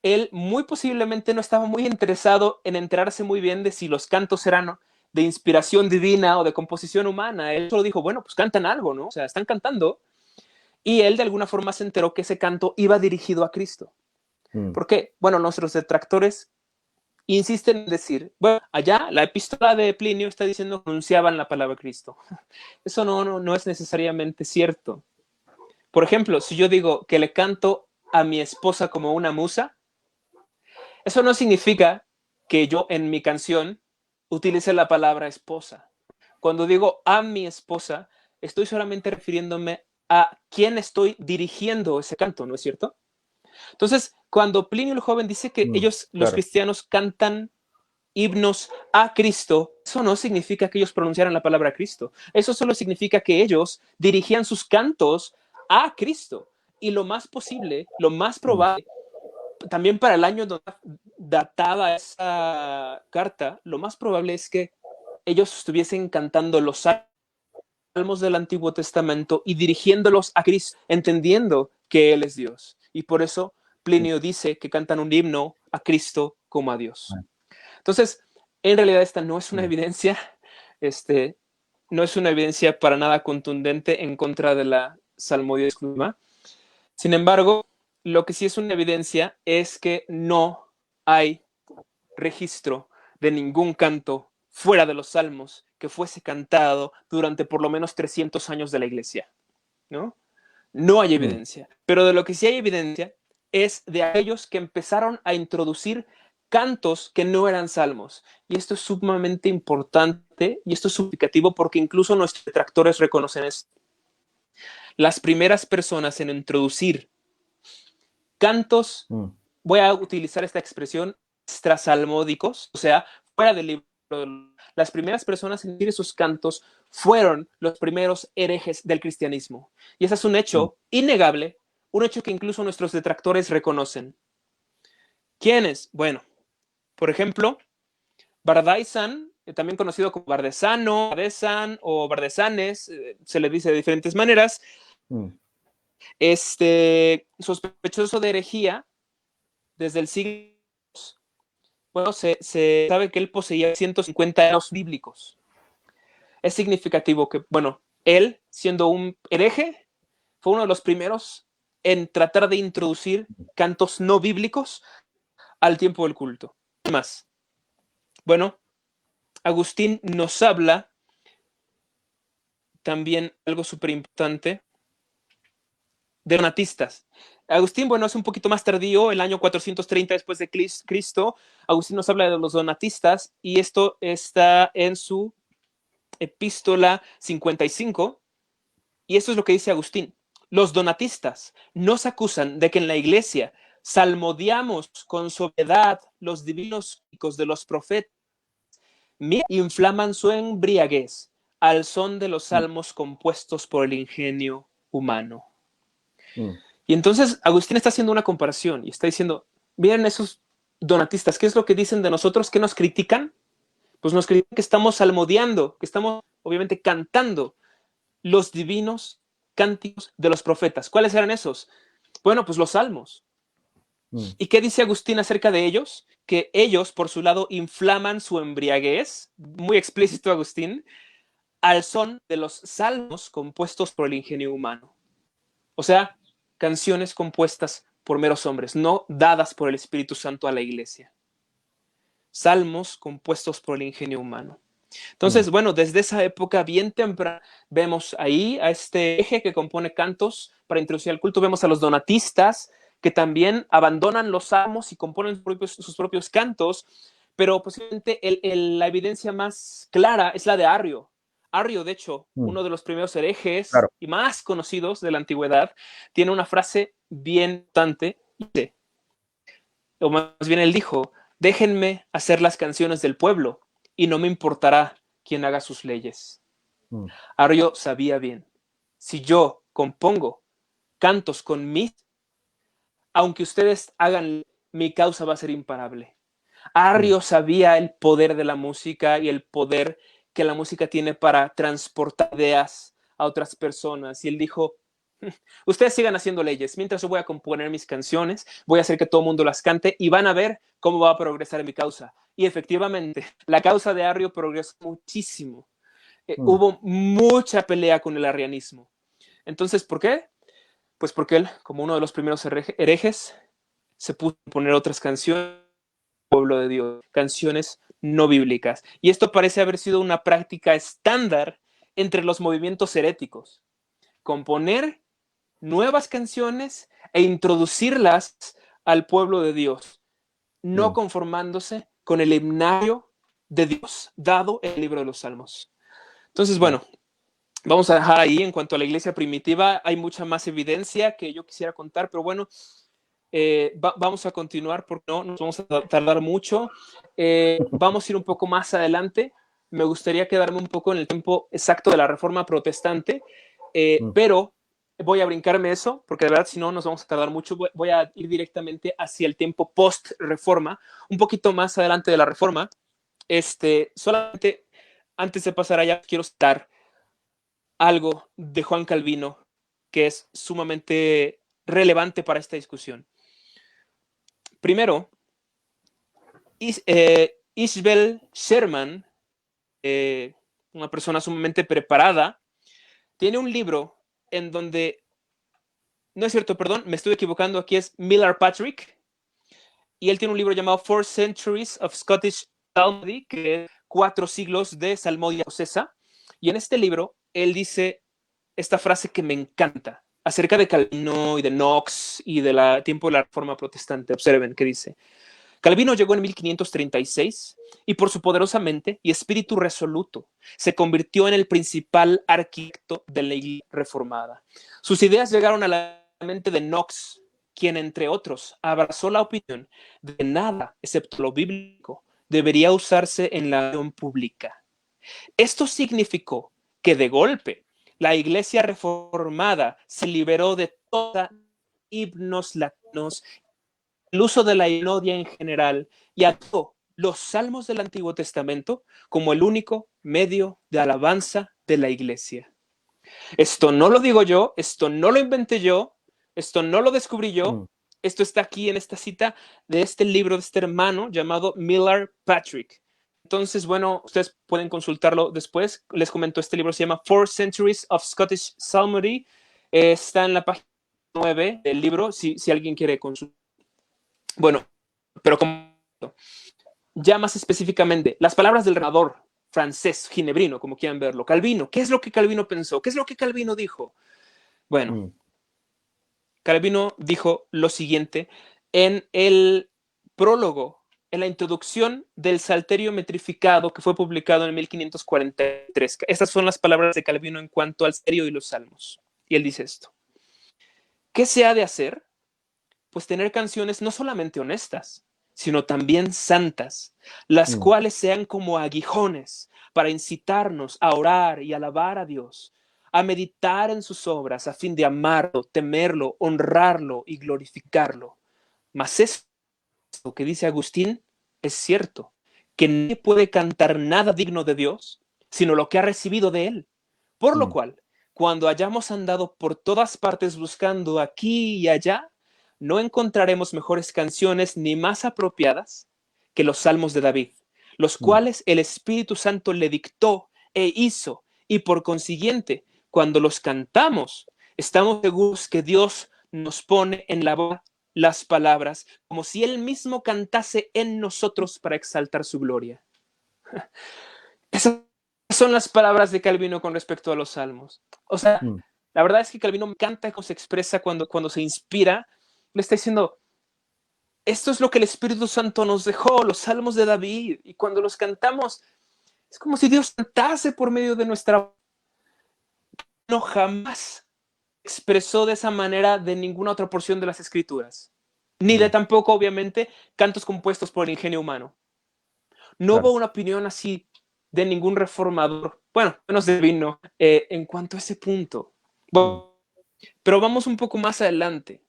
Él muy posiblemente no estaba muy interesado en enterarse muy bien de si los cantos eran de inspiración divina o de composición humana. Él solo dijo, bueno, pues cantan algo, ¿no? O sea, están cantando. Y él de alguna forma se enteró que ese canto iba dirigido a Cristo. ¿Por qué? Bueno, nuestros detractores insisten en decir, bueno, allá la epístola de Plinio está diciendo que anunciaban la palabra Cristo. Eso no es necesariamente cierto. Por ejemplo, si yo digo que le canto a mi esposa como una musa, eso no significa que yo en mi canción utilice la palabra esposa. Cuando digo a mi esposa, estoy solamente refiriéndome a quién estoy dirigiendo ese canto, ¿no es cierto? Entonces, cuando Plinio el Joven dice que ellos, los cristianos, cantan himnos a Cristo, eso no significa que ellos pronunciaran la palabra Cristo. Eso solo significa que ellos dirigían sus cantos a Cristo. Y lo más posible, lo más probable, también para el año donde datada esa carta, lo más probable es que ellos estuviesen cantando los salmos del Antiguo Testamento y dirigiéndolos a Cristo, entendiendo que Él es Dios. Y por eso Plinio dice que cantan un himno a Cristo como a Dios. Entonces, en realidad esta no es una evidencia, no es una evidencia para nada contundente en contra de la salmodia exclusiva. Sin embargo, lo que sí es una evidencia es que no hay registro de ningún canto fuera de los salmos que fuese cantado durante por lo menos 300 años de la iglesia, ¿no? No hay evidencia. Pero de lo que sí hay evidencia es de aquellos que empezaron a introducir cantos que no eran salmos. Y esto es sumamente importante y esto es significativo porque incluso nuestros detractores reconocen esto. Las primeras personas en introducir cantos, voy a utilizar esta expresión, extrasalmódicos, o sea, fuera del libro. Las primeras personas en decir esos cantos fueron los primeros herejes del cristianismo. Y ese es un hecho innegable, un hecho que incluso nuestros detractores reconocen. ¿Quiénes? Bueno, por ejemplo, Bardaisan, también conocido como Bardesano, Bardesan o Bardesanes, se le dice de diferentes maneras, sospechoso de herejía desde el siglo. Bueno, se sabe que él poseía 150 años bíblicos. Es significativo que, bueno, él, siendo un hereje, fue uno de los primeros en tratar de introducir cantos no bíblicos al tiempo del culto. ¿Qué más? Bueno, Agustín nos habla también algo súper importante de donatistas. Agustín, bueno, es un poquito más tardío, el año 430 después de Cristo. Agustín nos habla de los donatistas y esto está en su epístola 55. Y esto es lo que dice Agustín. Los donatistas nos acusan de que en la iglesia salmodiamos con sobriedad los divinos de los profetas, inflaman su embriaguez al son de los salmos compuestos por el ingenio humano. Y entonces Agustín está haciendo una comparación y está diciendo, miren esos donatistas, ¿qué es lo que dicen de nosotros? ¿Qué nos critican? Pues nos critican que estamos salmodiando, que estamos obviamente cantando los divinos cánticos de los profetas. ¿Cuáles eran esos? Bueno, pues los salmos. ¿Y qué dice Agustín acerca de ellos? Que ellos, por su lado, inflaman su embriaguez, muy explícito Agustín, al son de los salmos compuestos por el ingenio humano. O sea, canciones compuestas por meros hombres, no dadas por el Espíritu Santo a la iglesia. Salmos compuestos por el ingenio humano. Entonces, bueno, desde esa época bien temprana vemos ahí a este eje que compone cantos para introducir al culto. Vemos a los donatistas que también abandonan los salmos y componen sus propios cantos, pero posiblemente la evidencia más clara es la de Arrio. Arrio, de hecho, uno de los primeros herejes Claro. y más conocidos de la antigüedad, tiene una frase bien importante, o más bien él dijo, déjenme hacer las canciones del pueblo y no me importará quién haga sus leyes. Arrio sabía bien, si yo compongo cantos con mis, aunque ustedes hagan, mi causa va a ser imparable. Arrio sabía el poder de la música y el poder que la música tiene para transportar ideas a otras personas. Y él dijo, ustedes sigan haciendo leyes, mientras yo voy a componer mis canciones, voy a hacer que todo el mundo las cante y van a ver cómo va a progresar mi causa. Y efectivamente, la causa de Arrio progresó muchísimo. Hubo mucha pelea con el arrianismo. Entonces, ¿por qué? Pues porque él, como uno de los primeros herejes, se puso a poner otras canciones pueblo de Dios, canciones no bíblicas. Y esto parece haber sido una práctica estándar entre los movimientos heréticos. Componer nuevas canciones e introducirlas al pueblo de Dios, no conformándose con el himnario de Dios dado en el libro de los Salmos. Entonces, bueno, vamos a dejar ahí. En cuanto a la iglesia primitiva, hay mucha más evidencia que yo quisiera contar, pero bueno, vamos a continuar porque no nos vamos a tardar mucho. Vamos a ir un poco más adelante. Me gustaría quedarme un poco en el tiempo exacto de la Reforma Protestante, pero voy a brincarme eso porque de verdad si no nos vamos a tardar mucho. Voy a ir directamente hacia el tiempo post-Reforma, un poquito más adelante de la Reforma. Solamente antes de pasar allá quiero citar algo de Juan Calvino que es sumamente relevante para esta discusión. Primero, Isabel Sherman, una persona sumamente preparada, tiene un libro en donde, no es cierto, perdón, me estoy equivocando, aquí es Miller Patrick, y él tiene un libro llamado Four Centuries of Scottish Psalmody, que es 4 siglos de salmodia escocesa, y en este libro él dice esta frase que me encanta, acerca de Calvino y de Knox y del tiempo de la Reforma Protestante. Observen qué dice. Calvino llegó en 1536 y por su poderosa mente y espíritu resoluto se convirtió en el principal arquitecto de la Iglesia reformada. Sus ideas llegaron a la mente de Knox, quien, entre otros, abrazó la opinión de que nada, excepto lo bíblico, debería usarse en la acción pública. Esto significó que de golpe la Iglesia reformada se liberó de toda himnos latinos, el uso de la inodia en general y adoptó los salmos del Antiguo Testamento como el único medio de alabanza de la iglesia. Esto no lo digo yo, esto no lo inventé yo, esto no lo descubrí yo, esto está aquí en esta cita de este libro de este hermano llamado Miller Patrick. Entonces, bueno, ustedes pueden consultarlo después. Les comento, este libro se llama Four Centuries of Scottish Psalmody. Está en la página 9 del libro, si alguien quiere consultar. Bueno, pero como ya más específicamente, las palabras del renovador francés, ginebrino, como quieran verlo, Calvino, ¿qué es lo que Calvino pensó? ¿Qué es lo que Calvino dijo? Bueno, Calvino dijo lo siguiente en el prólogo, en la introducción del Salterio metrificado que fue publicado en 1543. Estas son las palabras de Calvino en cuanto al Salterio y los Salmos. Y él dice esto. ¿Qué se ha de hacer? Pues tener canciones no solamente honestas, sino también santas, las cuales sean como aguijones para incitarnos a orar y alabar a Dios, a meditar en sus obras a fin de amarlo, temerlo, honrarlo y glorificarlo. Mas esto que dice Agustín es cierto, que nadie puede cantar nada digno de Dios, sino lo que ha recibido de él. Por lo cual, cuando hayamos andado por todas partes buscando aquí y allá, no encontraremos mejores canciones ni más apropiadas que los salmos de David, los cuales el Espíritu Santo le dictó e hizo, y por consiguiente, cuando los cantamos, estamos seguros que Dios nos pone en la boca las palabras, como si Él mismo cantase en nosotros para exaltar su gloria. Esas son las palabras de Calvino con respecto a los salmos. O sea, la verdad es que Calvino me encanta cómo se expresa cuando se inspira. Le está diciendo, esto es lo que el Espíritu Santo nos dejó, los salmos de David, y cuando los cantamos, es como si Dios cantase por medio de nuestra... No jamás expresó de esa manera de ninguna otra porción de las Escrituras, ni de tampoco, obviamente, cantos compuestos por el ingenio humano. No hubo una opinión así de ningún reformador, bueno, menos de Vino, en cuanto a ese punto. Bueno, pero vamos un poco más adelante,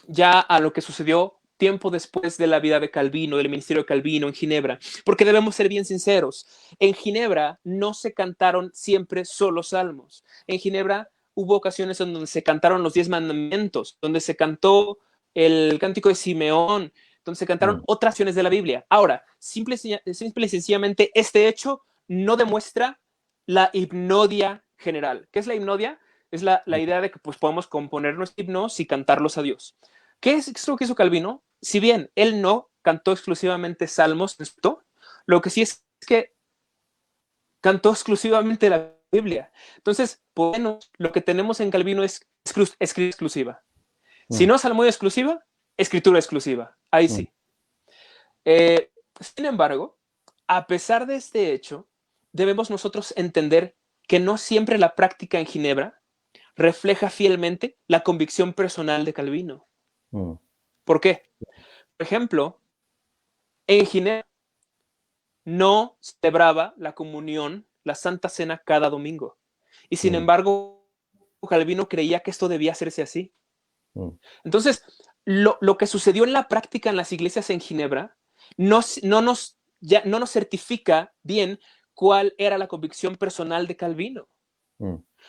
ya a lo que sucedió tiempo después de la vida de Calvino, del ministerio de Calvino en Ginebra, porque debemos ser bien sinceros, en Ginebra no se cantaron siempre solo salmos. En Ginebra hubo ocasiones en donde se cantaron los 10 mandamientos, donde se cantó el cántico de Simeón, donde se cantaron otras acciones de la Biblia. Ahora, simple y sencillamente, este hecho no demuestra la hipnodia general. ¿Qué es la hipnodia? Es la idea de que pues, podemos componer nuestros himnos y cantarlos a Dios. ¿Qué es lo que hizo Calvino? Si bien él no cantó exclusivamente salmos, lo que sí es que cantó exclusivamente la Biblia. Entonces, bueno, lo que tenemos en Calvino es escritura exclusiva. Si no salmodia exclusiva, escritura exclusiva. Ahí sí. Sin embargo, a pesar de este hecho, debemos nosotros entender que no siempre la práctica en Ginebra refleja fielmente la convicción personal de Calvino. ¿Por qué? Por ejemplo, en Ginebra no celebraba la comunión, la Santa Cena cada domingo. Y sin embargo, Calvino creía que esto debía hacerse así. Entonces, lo que sucedió en la práctica en las iglesias en Ginebra no nos certifica bien cuál era la convicción personal de Calvino.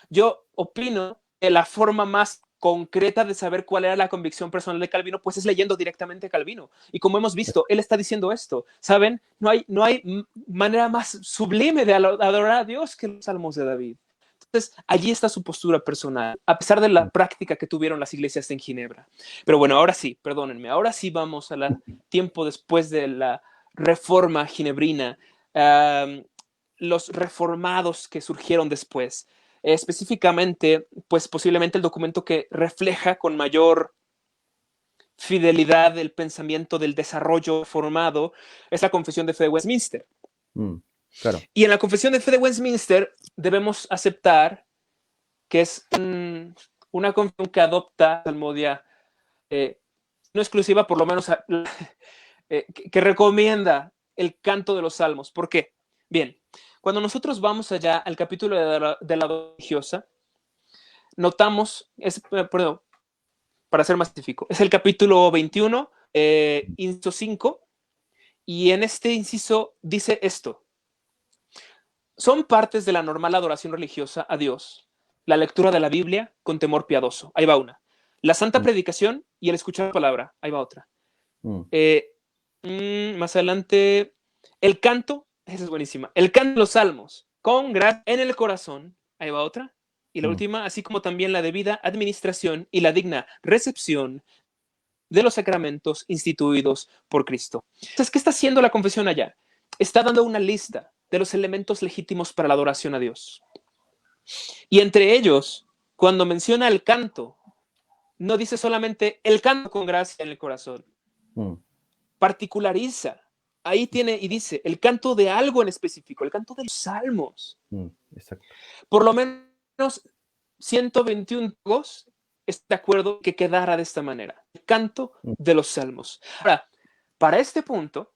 Yo opino que la forma más concreta de saber cuál era la convicción personal de Calvino, pues es leyendo directamente a Calvino. Y como hemos visto, él está diciendo esto, ¿saben? No hay manera más sublime de adorar a Dios que los salmos de David. Entonces, allí está su postura personal, a pesar de la práctica que tuvieron las iglesias en Ginebra. Pero bueno, ahora sí, perdónenme, ahora sí vamos al tiempo después de la reforma ginebrina, los reformados que surgieron después. Específicamente, pues posiblemente el documento que refleja con mayor fidelidad el pensamiento del desarrollo formado es la Confesión de Fe de Westminster. Claro. Y en la Confesión de Fe de Westminster debemos aceptar que es una confesión que adopta salmodia no exclusiva, por lo menos que recomienda el canto de los salmos. ¿Por qué? Bien, cuando nosotros vamos allá al capítulo de la religiosa, notamos, perdón, para ser más específico, es el capítulo 21, inciso 5, y en este inciso dice esto: son partes de la normal adoración religiosa a Dios, la lectura de la Biblia con temor piadoso, ahí va una, la santa predicación y el escuchar la palabra, ahí va otra. Más adelante, el canto, esa es buenísima, el canto de los salmos, con gracia en el corazón, ahí va otra. Y la última, así como también la debida administración y la digna recepción de los sacramentos instituidos por Cristo. Entonces, ¿qué está haciendo la confesión allá? Está dando una lista de los elementos legítimos para la adoración a Dios. Y entre ellos, cuando menciona el canto, no dice solamente el canto con gracia en el corazón. Particulariza. Ahí tiene y dice el canto de algo en específico, el canto de los salmos. Exacto. Por lo menos 121 está de acuerdo que quedara de esta manera, el canto de los salmos. Ahora, para este punto,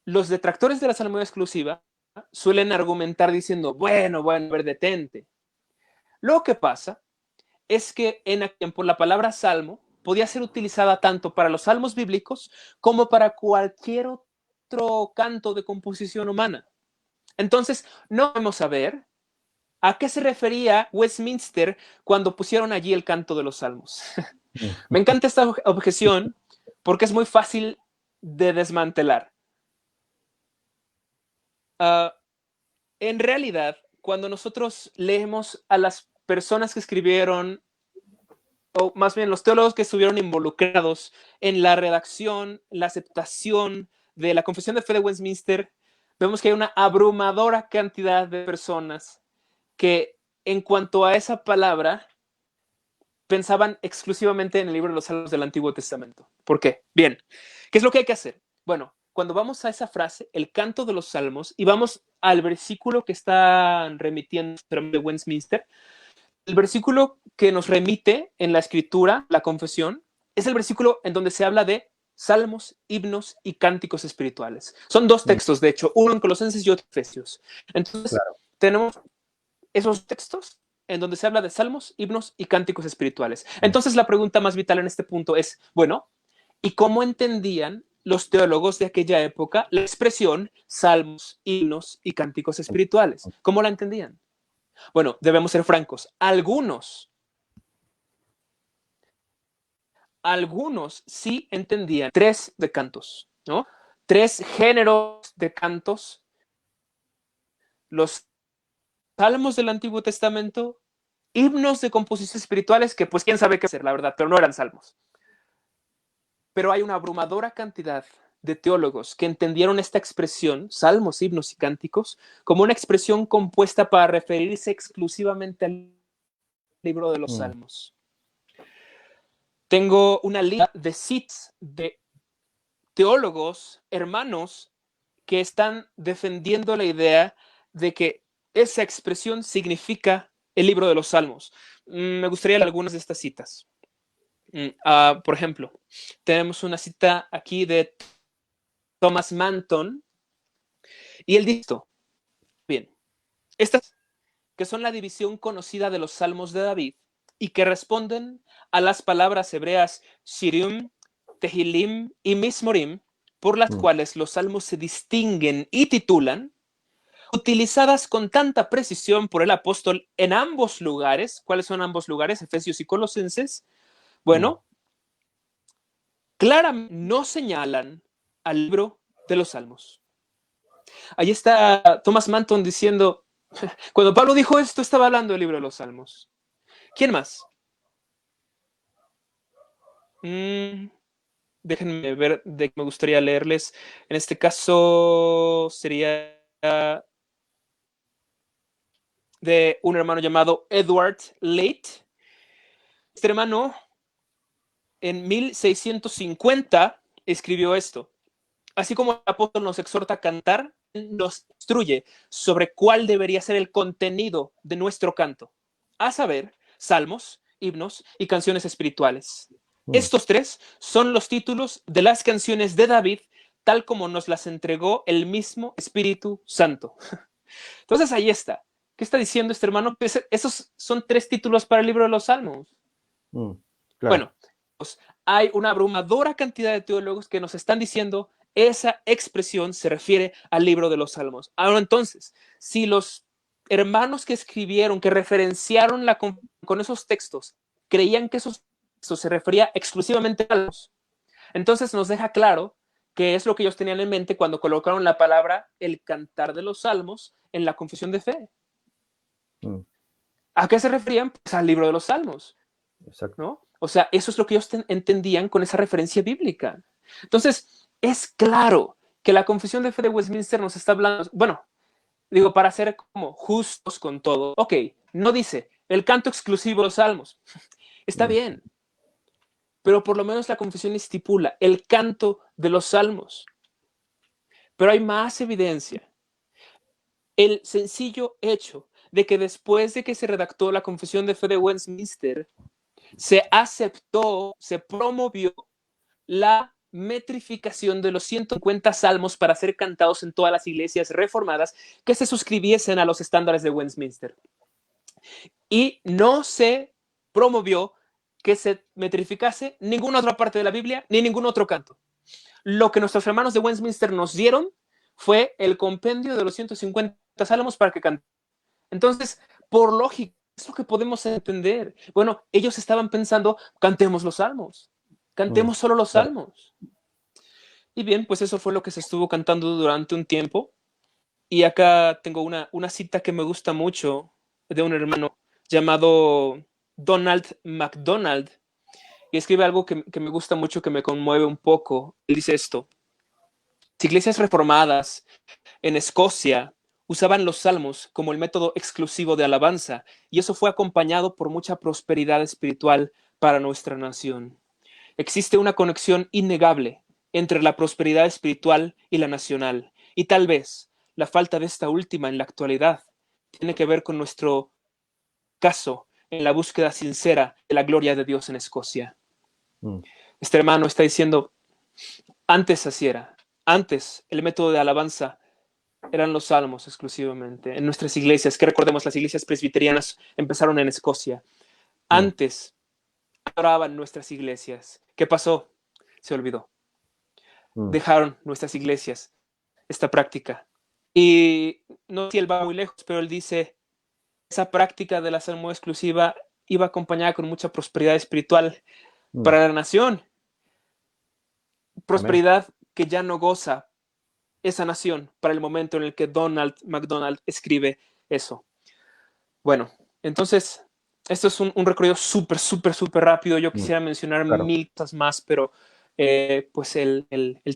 los detractores de la salmodia exclusiva suelen argumentar diciendo, bueno, a ver, detente. Lo que pasa es que en aquel tiempo la palabra salmo podía ser utilizada tanto para los salmos bíblicos como para cualquier otro canto de composición humana. Entonces, no vamos a ver a qué se refería Westminster cuando pusieron allí el canto de los salmos. Me encanta esta objeción porque es muy fácil de desmantelar. En realidad, cuando nosotros leemos a las personas que escribieron, o más bien los teólogos que estuvieron involucrados en la redacción, la aceptación de la Confesión de Fe de Westminster, vemos que hay una abrumadora cantidad de personas que en cuanto a esa palabra pensaban exclusivamente en el libro de los Salmos del Antiguo Testamento. ¿Por qué? Bien, ¿qué es lo que hay que hacer? Bueno, cuando vamos a esa frase, el canto de los Salmos, y vamos al versículo que están remitiendo de Westminster, el versículo que nos remite en la escritura, la confesión, es el versículo en donde se habla de salmos, himnos y cánticos espirituales. Son dos textos, de hecho, uno en Colosenses y otro en Efesios. Entonces, tenemos esos textos en donde se habla de salmos, himnos y cánticos espirituales. Entonces, la pregunta más vital en este punto es, bueno, ¿y cómo entendían los teólogos de aquella época la expresión salmos, himnos y cánticos espirituales? ¿Cómo la entendían? Bueno, debemos ser francos. Algunos sí entendían tres de cantos, ¿no? Tres géneros de cantos. Los salmos del Antiguo Testamento, himnos de composiciones espirituales que pues quién sabe qué hacer, la verdad, pero no eran salmos. Pero hay una abrumadora cantidad de teólogos que entendieron esta expresión, salmos, himnos y cánticos, como una expresión compuesta para referirse exclusivamente al libro de los salmos. Tengo una lista de citas de teólogos, hermanos, que están defendiendo la idea de que esa expresión significa el libro de los salmos. Me gustaría leer algunas de estas citas. Por ejemplo, tenemos una cita aquí de Thomas Manton y él dice, bien, estas que son la división conocida de los salmos de David y que responden a las palabras hebreas Shirim, Tehilim y Mismorim, por las cuales los salmos se distinguen y titulan, utilizadas con tanta precisión por el apóstol en ambos lugares. ¿Cuáles son ambos lugares? Efesios y Colosenses. Bueno, claramente no señalan al libro de los salmos. Ahí está Thomas Manton diciendo, cuando Pablo dijo esto, estaba hablando del libro de los salmos. ¿Quién más? Déjenme ver de qué me gustaría leerles. En este caso sería de un hermano llamado Edward Late. Este hermano en 1650 escribió esto. Así como el apóstol nos exhorta a cantar, nos instruye sobre cuál debería ser el contenido de nuestro canto, a saber, salmos, himnos y canciones espirituales. Estos tres son los títulos de las canciones de David, tal como nos las entregó el mismo Espíritu Santo. Entonces ahí está. ¿Qué está diciendo este hermano? Pues esos son tres títulos para el libro de los salmos. Claro. Bueno, pues hay una abrumadora cantidad de teólogos que nos están diciendo esa expresión se refiere al libro de los salmos. Ahora entonces, si los hermanos que escribieron, que referenciaron con esos textos, creían que esos textos se refería exclusivamente a salmos, entonces nos deja claro que es lo que ellos tenían en mente cuando colocaron la palabra el cantar de los salmos en la confesión de fe. ¿A qué se referían? Pues al libro de los salmos. Exacto. ¿No? O sea, eso es lo que ellos entendían con esa referencia bíblica. Entonces, es claro que la confesión de fe de Westminster nos está hablando, bueno, digo, para ser como justos con todo, ok, no dice el canto exclusivo de los salmos, está bien, pero por lo menos la confesión estipula el canto de los salmos. Pero hay más evidencia. El sencillo hecho de que después de que se redactó la confesión de fe de Westminster, se aceptó, se promovió la metrificación de los 150 salmos para ser cantados en todas las iglesias reformadas que se suscribiesen a los estándares de Westminster. y no se promovió que se metrificase ninguna otra parte de la Biblia ni ningún otro canto. Lo que nuestros hermanos de Westminster nos dieron fue el compendio de los 150 salmos para que cantemos. Entonces, por lógica, es lo que podemos entender. Bueno, ellos estaban pensando, cantemos los salmos, cantemos solo los Claro. salmos. Y bien, pues eso fue lo que se estuvo cantando durante un tiempo. Y acá tengo una cita que me gusta mucho de un hermano llamado Donald MacDonald. Y escribe algo que me gusta mucho, que me conmueve un poco. Él dice esto: las iglesias reformadas en Escocia usaban los salmos como el método exclusivo de alabanza, y eso fue acompañado por mucha prosperidad espiritual para nuestra nación. Existe una conexión innegable entre la prosperidad espiritual y la nacional, y tal vez la falta de esta última en la actualidad tiene que ver con nuestro caso en la búsqueda sincera de la gloria de Dios en Escocia. Mm. Este hermano está diciendo, antes así era, antes el método de alabanza eran los salmos exclusivamente en nuestras iglesias, que recordemos, las iglesias presbiterianas empezaron en Escocia. Mm. Antes adoraban nuestras iglesias. ¿Qué pasó? Se olvidó. Mm. Dejaron nuestras iglesias esta práctica. Y no sé si él va muy lejos, pero él dice, esa práctica de la salmo exclusiva iba acompañada con mucha prosperidad espiritual Mm. para la nación. Amén. Prosperidad que ya no goza esa nación para el momento en el que Donald MacDonald escribe eso. Bueno, entonces, esto es un recorrido súper rápido. Yo Mm. quisiera mencionar Claro. mil cosas más, pero pues el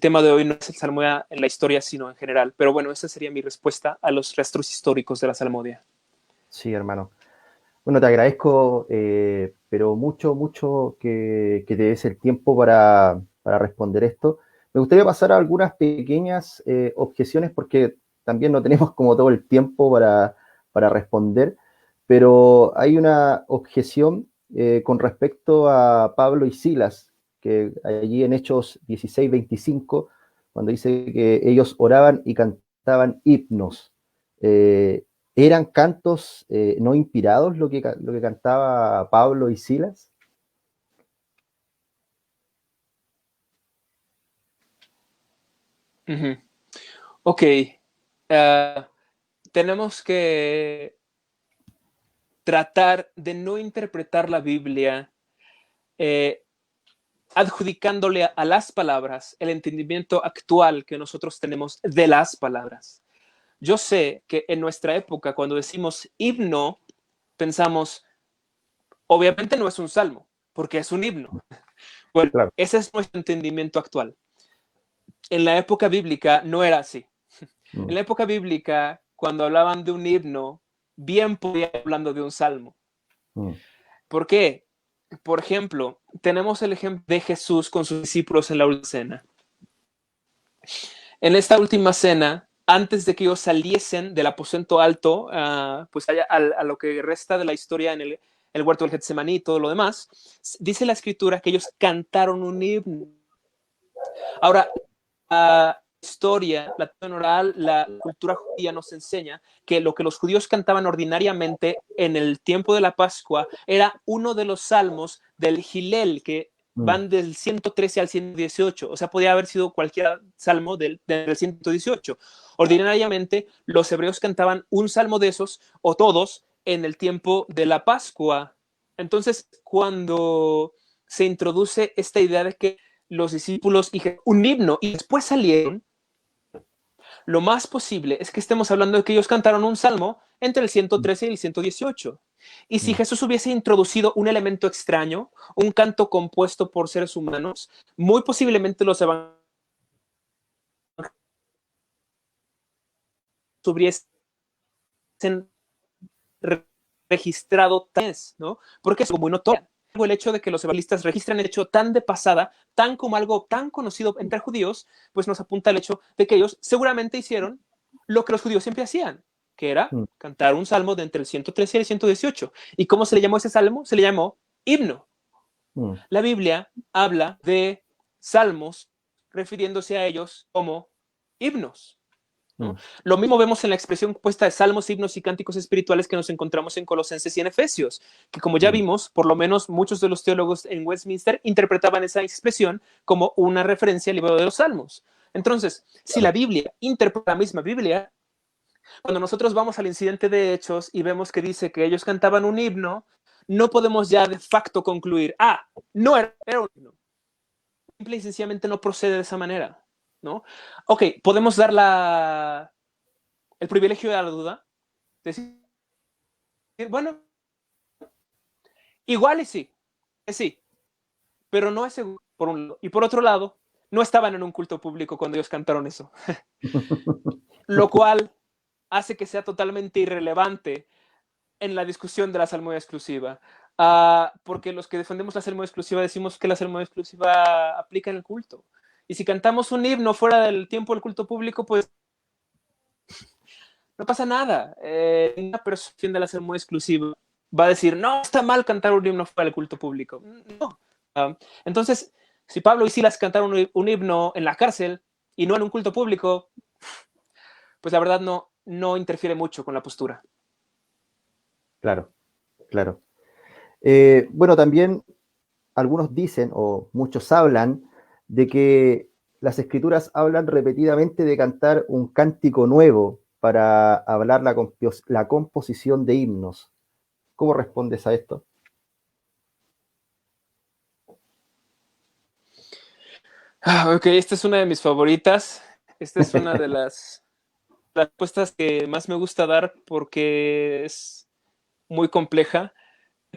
tema de hoy no es el salmodia en la historia, sino en general. Pero bueno, esa sería mi respuesta a los rastros históricos de la salmodia. Sí, hermano. Bueno, te agradezco, pero mucho que te des el tiempo para responder esto. Me gustaría pasar a algunas pequeñas objeciones porque también no tenemos como todo el tiempo para responder, pero hay una objeción con respecto a Pablo y Silas, que allí en Hechos 16:25, cuando dice que ellos oraban y cantaban himnos. ¿Eran cantos no inspirados lo que cantaba Pablo y Silas? Uh -huh. Ok, tenemos que tratar de no interpretar la Biblia eh, adjudicándole a las palabras el entendimiento actual que nosotros tenemos de las palabras. Yo sé que en nuestra época, cuando decimos himno, pensamos, obviamente no es un salmo, porque es un himno. Bueno, Claro. ese es nuestro entendimiento actual. En la época bíblica no era así. Mm. En la época bíblica, cuando hablaban de un himno, bien podía estar hablando de un salmo. Mm. ¿Por qué? Por ejemplo, tenemos el ejemplo de Jesús con sus discípulos en la última cena. En esta última cena, antes de que ellos saliesen del aposento alto, pues a lo que resta de la historia en el huerto del Getsemaní y todo lo demás, dice la escritura que ellos cantaron un himno. Ahora, la historia, la tradición oral, la cultura judía nos enseña que lo que los judíos cantaban ordinariamente en el tiempo de la Pascua era uno de los salmos del Gilel, que Mm. van del 113 al 118, o sea, podía haber sido cualquier salmo del 118. Ordinariamente, los hebreos cantaban un salmo de esos, o todos, en el tiempo de la Pascua. Entonces, cuando se introduce esta idea de que los discípulos y un himno y después salieron, lo más posible es que estemos hablando de que ellos cantaron un salmo entre el 113 y el 118. Y si Mm. Jesús hubiese introducido un elemento extraño, un canto compuesto por seres humanos, muy posiblemente los evangelios hubiesen registrado tan, ¿no? Porque es muy notorio el hecho de que los evangelistas registran el hecho tan de pasada, tan como algo tan conocido entre judíos, pues nos apunta el hecho de que ellos seguramente hicieron lo que los judíos siempre hacían, que era Mm. cantar un salmo de entre el 113 y el 118. ¿Y cómo se le llamó ese salmo? Se le llamó himno. Mm. La Biblia habla de salmos refiriéndose a ellos como himnos. ¿no? Mm, Lo mismo vemos en la expresión compuesta de salmos, himnos y cánticos espirituales que nos encontramos en Colosenses y en Efesios, que como ya mm, vimos, por lo menos muchos de los teólogos en Westminster interpretaban esa expresión como una referencia al libro de los salmos. Entonces, si la claro, Biblia interpreta la misma Biblia, cuando nosotros vamos al incidente de Hechos y vemos que dice que ellos cantaban un himno, no podemos ya de facto concluir, no era un himno. Simple y sencillamente no procede de esa manera, ¿no? Ok, podemos dar el privilegio de la duda, decir, bueno, igual y sí, sí, pero no es seguro, por un lado. Y por otro lado, no estaban en un culto público cuando ellos cantaron eso, lo cual hace que sea totalmente irrelevante en la discusión de la salmodia exclusiva. Porque los que defendemos la salmodia exclusiva decimos que la salmodia exclusiva aplica en el culto. Y si cantamos un himno fuera del tiempo del culto público, pues no pasa nada. Una persona de la salmodia exclusiva va a decir, no, está mal cantar un himno fuera del culto público. No. Entonces, si Pablo y Silas cantaron un himno en la cárcel y no en un culto público, pues la verdad no interfiere mucho con la postura. claro, claro. Bueno, también algunos dicen, o muchos hablan, de que las escrituras hablan repetidamente de cantar un cántico nuevo para hablar la composición de himnos. ¿Cómo respondes a esto? Ok, esta es una de mis favoritas. Esta es una de las respuestas que más me gusta dar porque es muy compleja,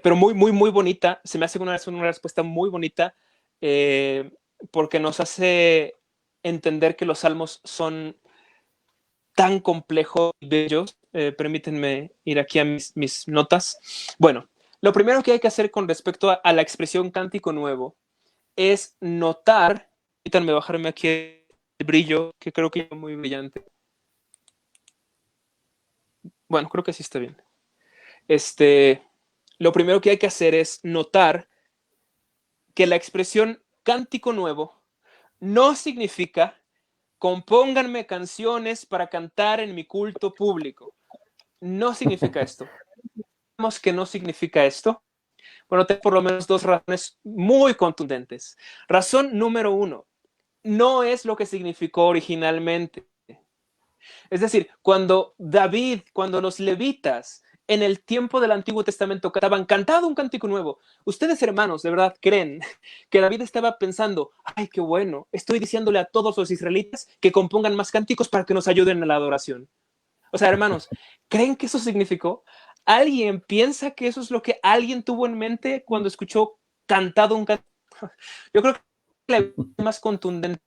pero muy, muy, muy bonita. Se me hace una respuesta muy bonita eh, porque nos hace entender que los salmos son tan complejos y bellos. Permítanme ir aquí a mis notas. Bueno, lo primero que hay que hacer con respecto a la expresión cántico nuevo es notar, permítanme bajarme aquí el brillo, que creo que es muy brillante. Bueno, creo que sí está bien. Lo primero que hay que hacer es notar que la expresión cántico nuevo no significa compónganme canciones para cantar en mi culto público. No significa esto. Sabemos que no significa esto. Bueno, tengo por lo menos dos razones muy contundentes. Razón número uno, no es lo que significó originalmente. Es decir, cuando los levitas en el tiempo del Antiguo Testamento cantaban, cantado un cántico nuevo, ustedes hermanos, de verdad, creen que David estaba pensando, ay, qué bueno, estoy diciéndole a todos los israelitas que compongan más cánticos para que nos ayuden en la adoración. O sea, hermanos, ¿creen que eso significó? ¿Alguien piensa que eso es lo que alguien tuvo en mente cuando escuchó cantado un cántico? Yo creo que la más contundente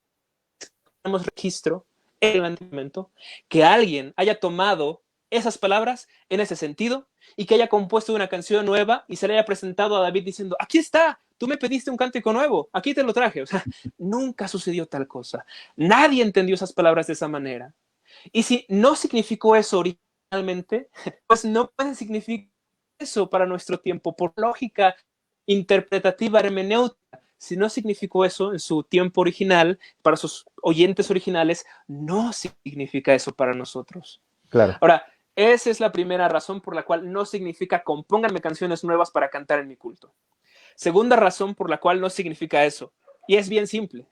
tenemos registro en el Antiguo Testamento que alguien haya tomado esas palabras en ese sentido y que haya compuesto una canción nueva y se le haya presentado a David diciendo, aquí está, tú me pediste un cántico nuevo, aquí te lo traje. O sea, nunca sucedió tal cosa. Nadie entendió esas palabras de esa manera. Y si no significó eso originalmente, pues no puede significar eso para nuestro tiempo, por lógica interpretativa hermenéutica. Si no significó eso en su tiempo original, para sus oyentes originales, no significa eso para nosotros. Claro, Ahora, esa es la primera razón por la cual no significa compónganme canciones nuevas para cantar en mi culto. Segunda razón por la cual no significa eso, y es bien simple,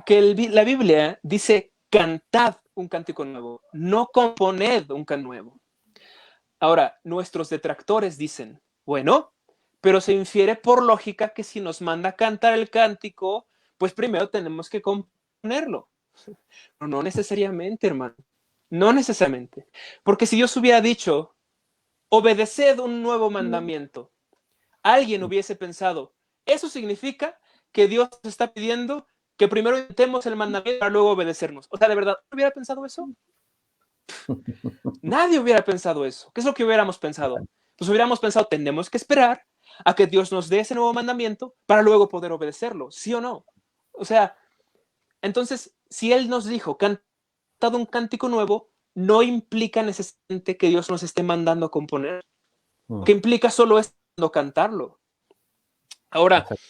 que la Biblia dice cantad un cántico nuevo, no componed un canto nuevo. Ahora, nuestros detractores dicen, bueno, pero se infiere por lógica que si nos manda a cantar el cántico, pues primero tenemos que componerlo. Pero no necesariamente, hermano. No necesariamente. Porque si Dios hubiera dicho, obedeced un nuevo mandamiento, alguien hubiese pensado, eso significa que Dios está pidiendo que primero intentemos el mandamiento para luego obedecernos. O sea, ¿de verdad hubiera pensado eso? Nadie hubiera pensado eso. ¿Qué es lo que hubiéramos pensado? Pues hubiéramos pensado, tenemos que esperar a que Dios nos dé ese nuevo mandamiento para luego poder obedecerlo, ¿sí o no? O sea, entonces, si Él nos dijo, cantado un cántico nuevo, no implica necesariamente que Dios nos esté mandando a componer. Lo mm, que implica solo es no cantarlo. Ahora, exacto.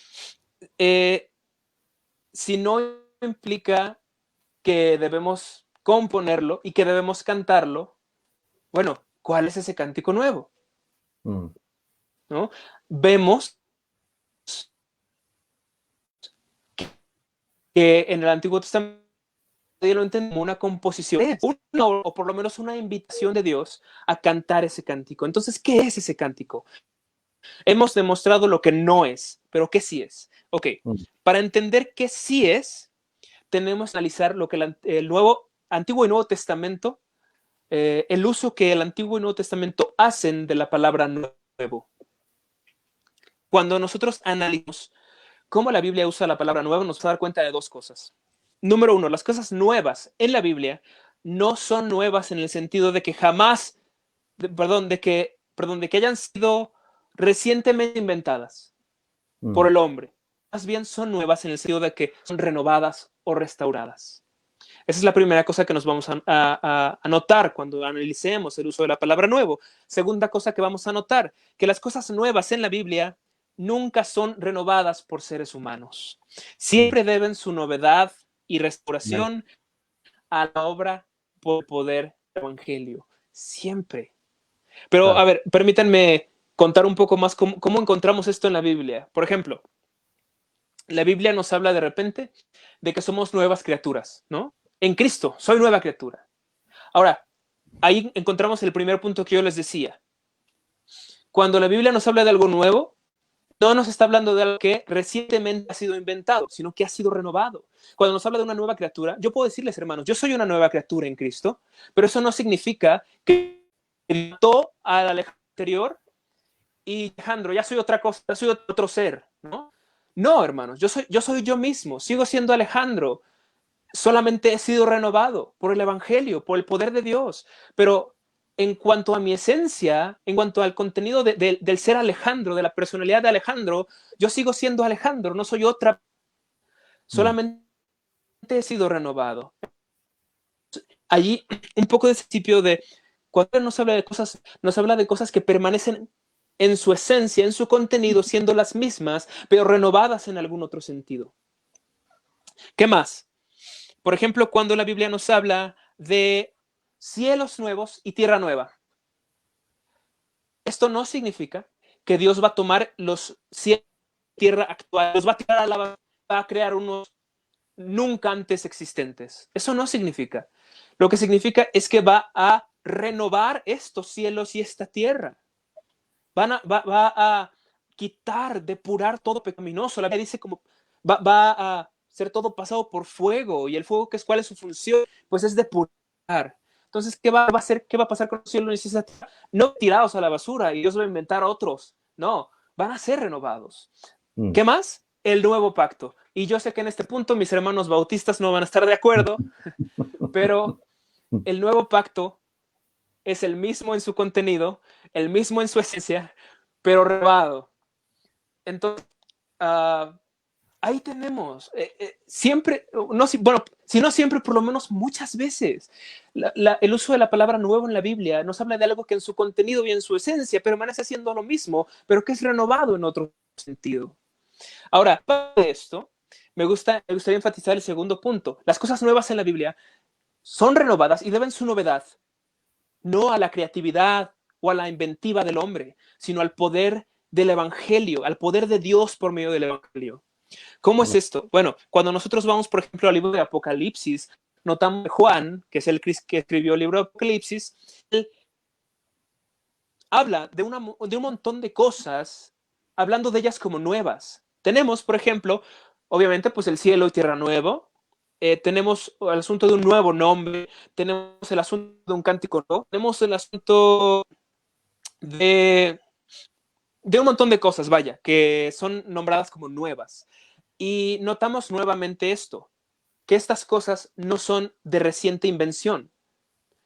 si no implica que debemos componerlo y que debemos cantarlo, bueno, ¿cuál es ese cántico nuevo? ¿No? Vemos que en el Antiguo Testamento lo entienden como una composición, o por lo menos una invitación de Dios a cantar ese cántico. Entonces, ¿qué es ese cántico? Hemos demostrado lo que no es, pero ¿qué sí es? Ok, para entender qué sí es, tenemos que analizar lo que el Antiguo y Nuevo Testamento, el uso que el Antiguo y Nuevo Testamento hacen de la palabra nuevo. Cuando nosotros analizamos cómo la Biblia usa la palabra nuevo, nos vamos a dar cuenta de dos cosas. Número uno, las cosas nuevas en la Biblia no son nuevas en el sentido de que jamás, de que hayan sido recientemente inventadas por el hombre. Más bien son nuevas en el sentido de que son renovadas o restauradas. Esa es la primera cosa que nos vamos a notar cuando analicemos el uso de la palabra nuevo. Segunda cosa que vamos a notar, que las cosas nuevas en la Biblia nunca son renovadas por seres humanos. Siempre deben su novedad y restauración a la obra por poder del Evangelio. Siempre. Pero, a ver, permítanme contar un poco más cómo encontramos esto en la Biblia. Por ejemplo, la Biblia nos habla de repente de que somos nuevas criaturas, ¿no? En Cristo, soy nueva criatura. Ahora, ahí encontramos el primer punto que yo les decía. Cuando la Biblia nos habla de algo nuevo, no nos está hablando de algo que recientemente ha sido inventado, sino que ha sido renovado. Cuando nos habla de una nueva criatura, yo puedo decirles, hermanos, yo soy una nueva criatura en Cristo, pero eso no significa que mató al Alejandro anterior y Alejandro, ya soy otra cosa, ya soy otro ser, ¿no? No, hermanos, yo soy yo mismo, sigo siendo Alejandro, solamente he sido renovado por el Evangelio, por el poder de Dios, pero en cuanto a mi esencia, en cuanto al contenido del ser Alejandro, de la personalidad de Alejandro, yo sigo siendo Alejandro, no soy otra, solamente he sido renovado. Allí un poco de ese principio de cuando nos habla de cosas que permanecen en su esencia, en su contenido, siendo las mismas, pero renovadas en algún otro sentido. ¿Qué más? Por ejemplo, cuando la Biblia nos habla de cielos nuevos y tierra nueva. Esto no significa que Dios va a tomar los cielos y tierra actuales, los va a tirar a la basura, va a crear unos nunca antes existentes. Eso no significa. Lo que significa es que va a renovar estos cielos y esta tierra. Va a quitar, depurar todo pecaminoso. La Biblia dice como va a ser todo pasado por fuego, y el fuego, ¿cuál es su función? Pues es depurar. Entonces, ¿qué va a hacer? ¿Qué va a pasar con los cielos y esa tierra? No tirados a la basura y Dios va a inventar otros. No, van a ser renovados. ¿Qué más? El nuevo pacto. Y yo sé que en este punto mis hermanos bautistas no van a estar de acuerdo, pero el nuevo pacto es el mismo en su contenido, el mismo en su esencia, pero renovado. Entonces, ahí tenemos, siempre, no, bueno, si no siempre, por lo menos muchas veces, el uso de la palabra nuevo en la Biblia nos habla de algo que en su contenido y en su esencia permanece siendo lo mismo, pero que es renovado en otro sentido. Ahora, para esto, me gustaría enfatizar el segundo punto. Las cosas nuevas en la Biblia son renovadas y deben su novedad no a la creatividad o a la inventiva del hombre, sino al poder del Evangelio, al poder de Dios por medio del Evangelio. ¿Cómo es esto? Bueno, cuando nosotros vamos, por ejemplo, al libro de Apocalipsis, notamos que Juan, que es el que escribió el libro de Apocalipsis, él habla de un montón de cosas, hablando de ellas como nuevas. Tenemos, por ejemplo, obviamente, pues el cielo y tierra nuevo. Tenemos el asunto de un nuevo nombre, tenemos el asunto de un cántico nuevo, tenemos el asunto de un montón de cosas, vaya, que son nombradas como nuevas. Y notamos nuevamente esto, que estas cosas no son de reciente invención,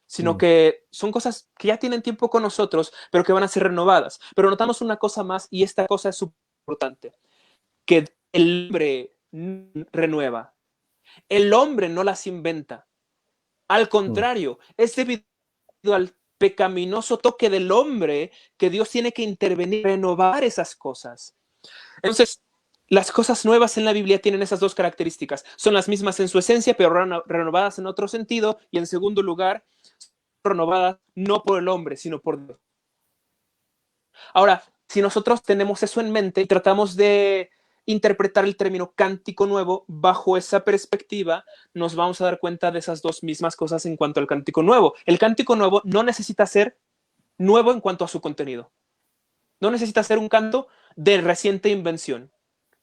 sino que son cosas que ya tienen tiempo con nosotros, pero que van a ser renovadas. Pero notamos una cosa más, y esta cosa es súper importante, que el hombre renueva. El hombre no las inventa. Al contrario, es debido al pecaminoso toque del hombre que Dios tiene que intervenir, renovar esas cosas. Entonces, las cosas nuevas en la Biblia tienen esas dos características. Son las mismas en su esencia, pero renovadas en otro sentido. Y en segundo lugar, renovadas no por el hombre, sino por Dios. Ahora, si nosotros tenemos eso en mente y tratamos de interpretar el término cántico nuevo bajo esa perspectiva, nos vamos a dar cuenta de esas dos mismas cosas en cuanto al cántico nuevo. El cántico nuevo no necesita ser nuevo en cuanto a su contenido. No necesita ser un canto de reciente invención.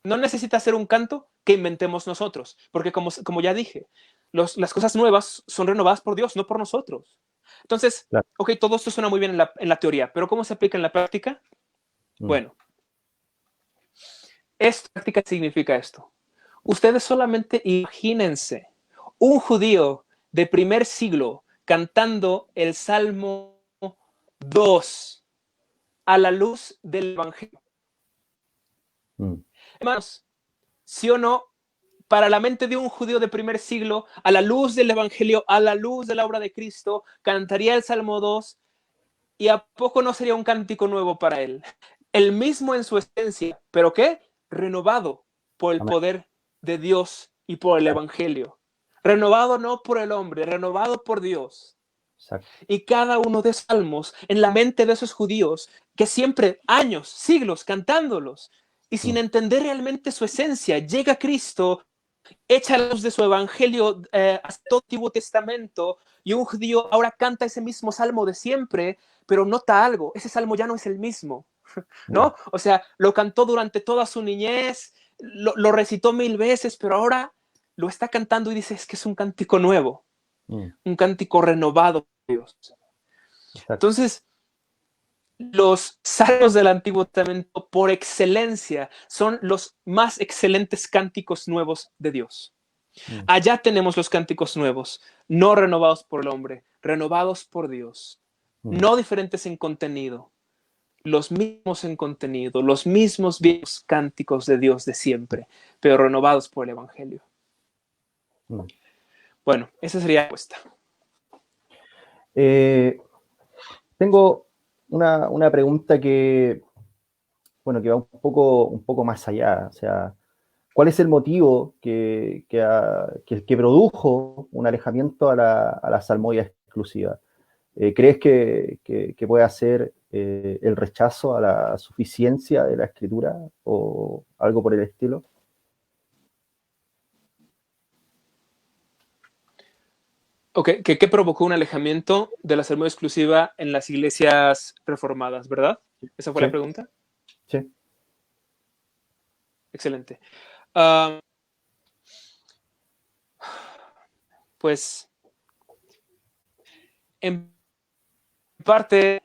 No necesita ser un canto que inventemos nosotros, porque como ya dije, las cosas nuevas son renovadas por Dios, no por nosotros. Entonces, Claro. ok, todo esto suena muy bien en la teoría, pero ¿cómo se aplica en la práctica? Bueno, esta práctica significa esto. Ustedes solamente imagínense un judío de primer siglo cantando el Salmo 2 a la luz del Evangelio. Hermanos, ¿sí o no? Para la mente de un judío de primer siglo, a la luz del Evangelio, a la luz de la obra de Cristo, cantaría el Salmo 2 y ¿a poco no sería un cántico nuevo para él? El mismo en su esencia, ¿pero qué? Renovado por el poder de Dios y por el Evangelio. Renovado no por el hombre, renovado por Dios. Exacto. Y cada uno de salmos en la mente de esos judíos que siempre, años, siglos, cantándolos y sin entender realmente su esencia, llega Cristo, echa la luz de su evangelio hasta todo el Antiguo Testamento y un judío ahora canta ese mismo salmo de siempre, pero nota algo, ese salmo ya no es el mismo, ¿no? O sea, lo cantó durante toda su niñez, lo recitó 1000 veces, pero ahora lo está cantando y dice, es que es un cántico nuevo, un cántico renovado por Dios. Exacto. Entonces, los salmos del Antiguo Testamento, por excelencia, son los más excelentes cánticos nuevos de Dios. Allá tenemos los cánticos nuevos, no renovados por el hombre, renovados por Dios, no diferentes en contenido, los mismos en contenido, los mismos viejos cánticos de Dios de siempre, pero renovados por el Evangelio. Bueno, esa sería la respuesta. Tengo una pregunta que va un poco más allá. O sea, ¿cuál es el motivo que produjo un alejamiento a la salmodia exclusiva? ¿Crees que puede ser el rechazo a la suficiencia de la escritura o algo por el estilo? Ok, ¿qué provocó un alejamiento de la salmodia exclusiva en las iglesias reformadas, verdad? ¿Esa fue la pregunta? Sí. Excelente. Pues, en parte,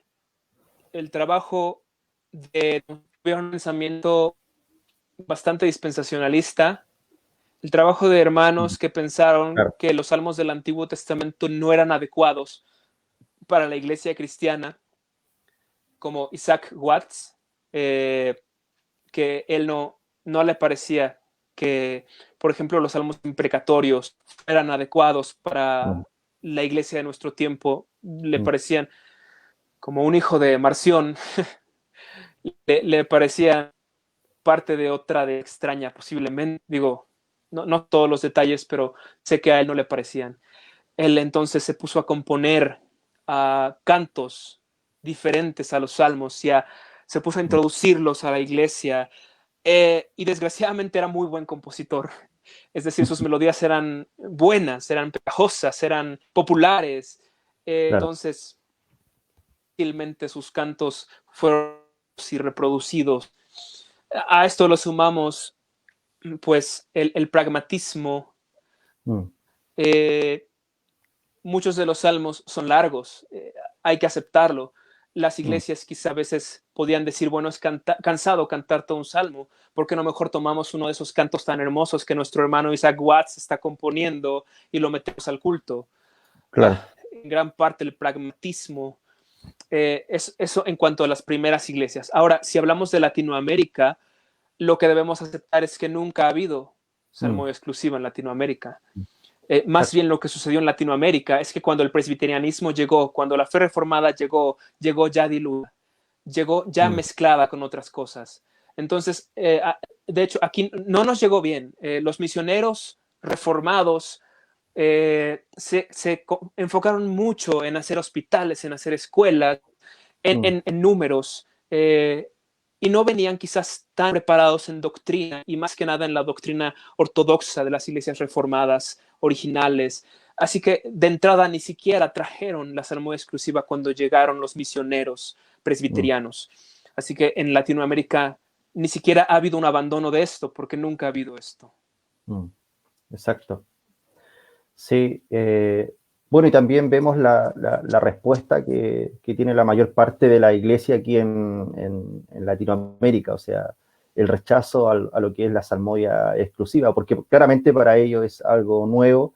el trabajo de un pensamiento bastante dispensacionalista, el trabajo de hermanos que pensaron que los salmos del Antiguo Testamento no eran adecuados para la iglesia cristiana, como Isaac Watts, que él no le parecía que, por ejemplo, los salmos imprecatorios eran adecuados para la iglesia de nuestro tiempo, le parecían como un hijo de Marción, le parecía parte de otra de extraña, posiblemente, digo, no todos los detalles, pero sé que a él no le parecían. Él entonces se puso a componer cantos diferentes a los salmos y se puso a introducirlos a la iglesia y desgraciadamente era muy buen compositor. Es decir, sus melodías eran buenas, eran pegajosas, eran populares. Entonces, fácilmente sus cantos fueron reproducidos. A esto lo sumamos pues el pragmatismo. Muchos de los salmos son largos, hay que aceptarlo. Las iglesias quizá a veces podían decir, bueno, es cansado cantar todo un salmo, ¿por qué no mejor tomamos uno de esos cantos tan hermosos que nuestro hermano Isaac Watts está componiendo y lo metemos al culto? Claro. En gran parte el pragmatismo, eso en cuanto a las primeras iglesias. Ahora, si hablamos de Latinoamérica, lo que debemos aceptar es que nunca ha habido salmodia exclusiva en Latinoamérica. Más bien lo que sucedió en Latinoamérica es que cuando el presbiterianismo llegó, cuando la fe reformada llegó ya diluida, llegó ya mezclada con otras cosas. Entonces, de hecho, aquí no nos llegó bien. Los misioneros reformados se enfocaron mucho en hacer hospitales, en hacer escuelas, en números, y no venían quizás tan preparados en doctrina, y más que nada en la doctrina ortodoxa de las iglesias reformadas originales. Así que de entrada ni siquiera trajeron la salmodia exclusiva cuando llegaron los misioneros presbiterianos. Así que en Latinoamérica ni siquiera ha habido un abandono de esto, porque nunca ha habido esto. Exacto. Sí, bueno, y también vemos la respuesta que tiene la mayor parte de la iglesia aquí en Latinoamérica, o sea, el rechazo a lo que es la salmodia exclusiva, porque claramente para ellos es algo nuevo,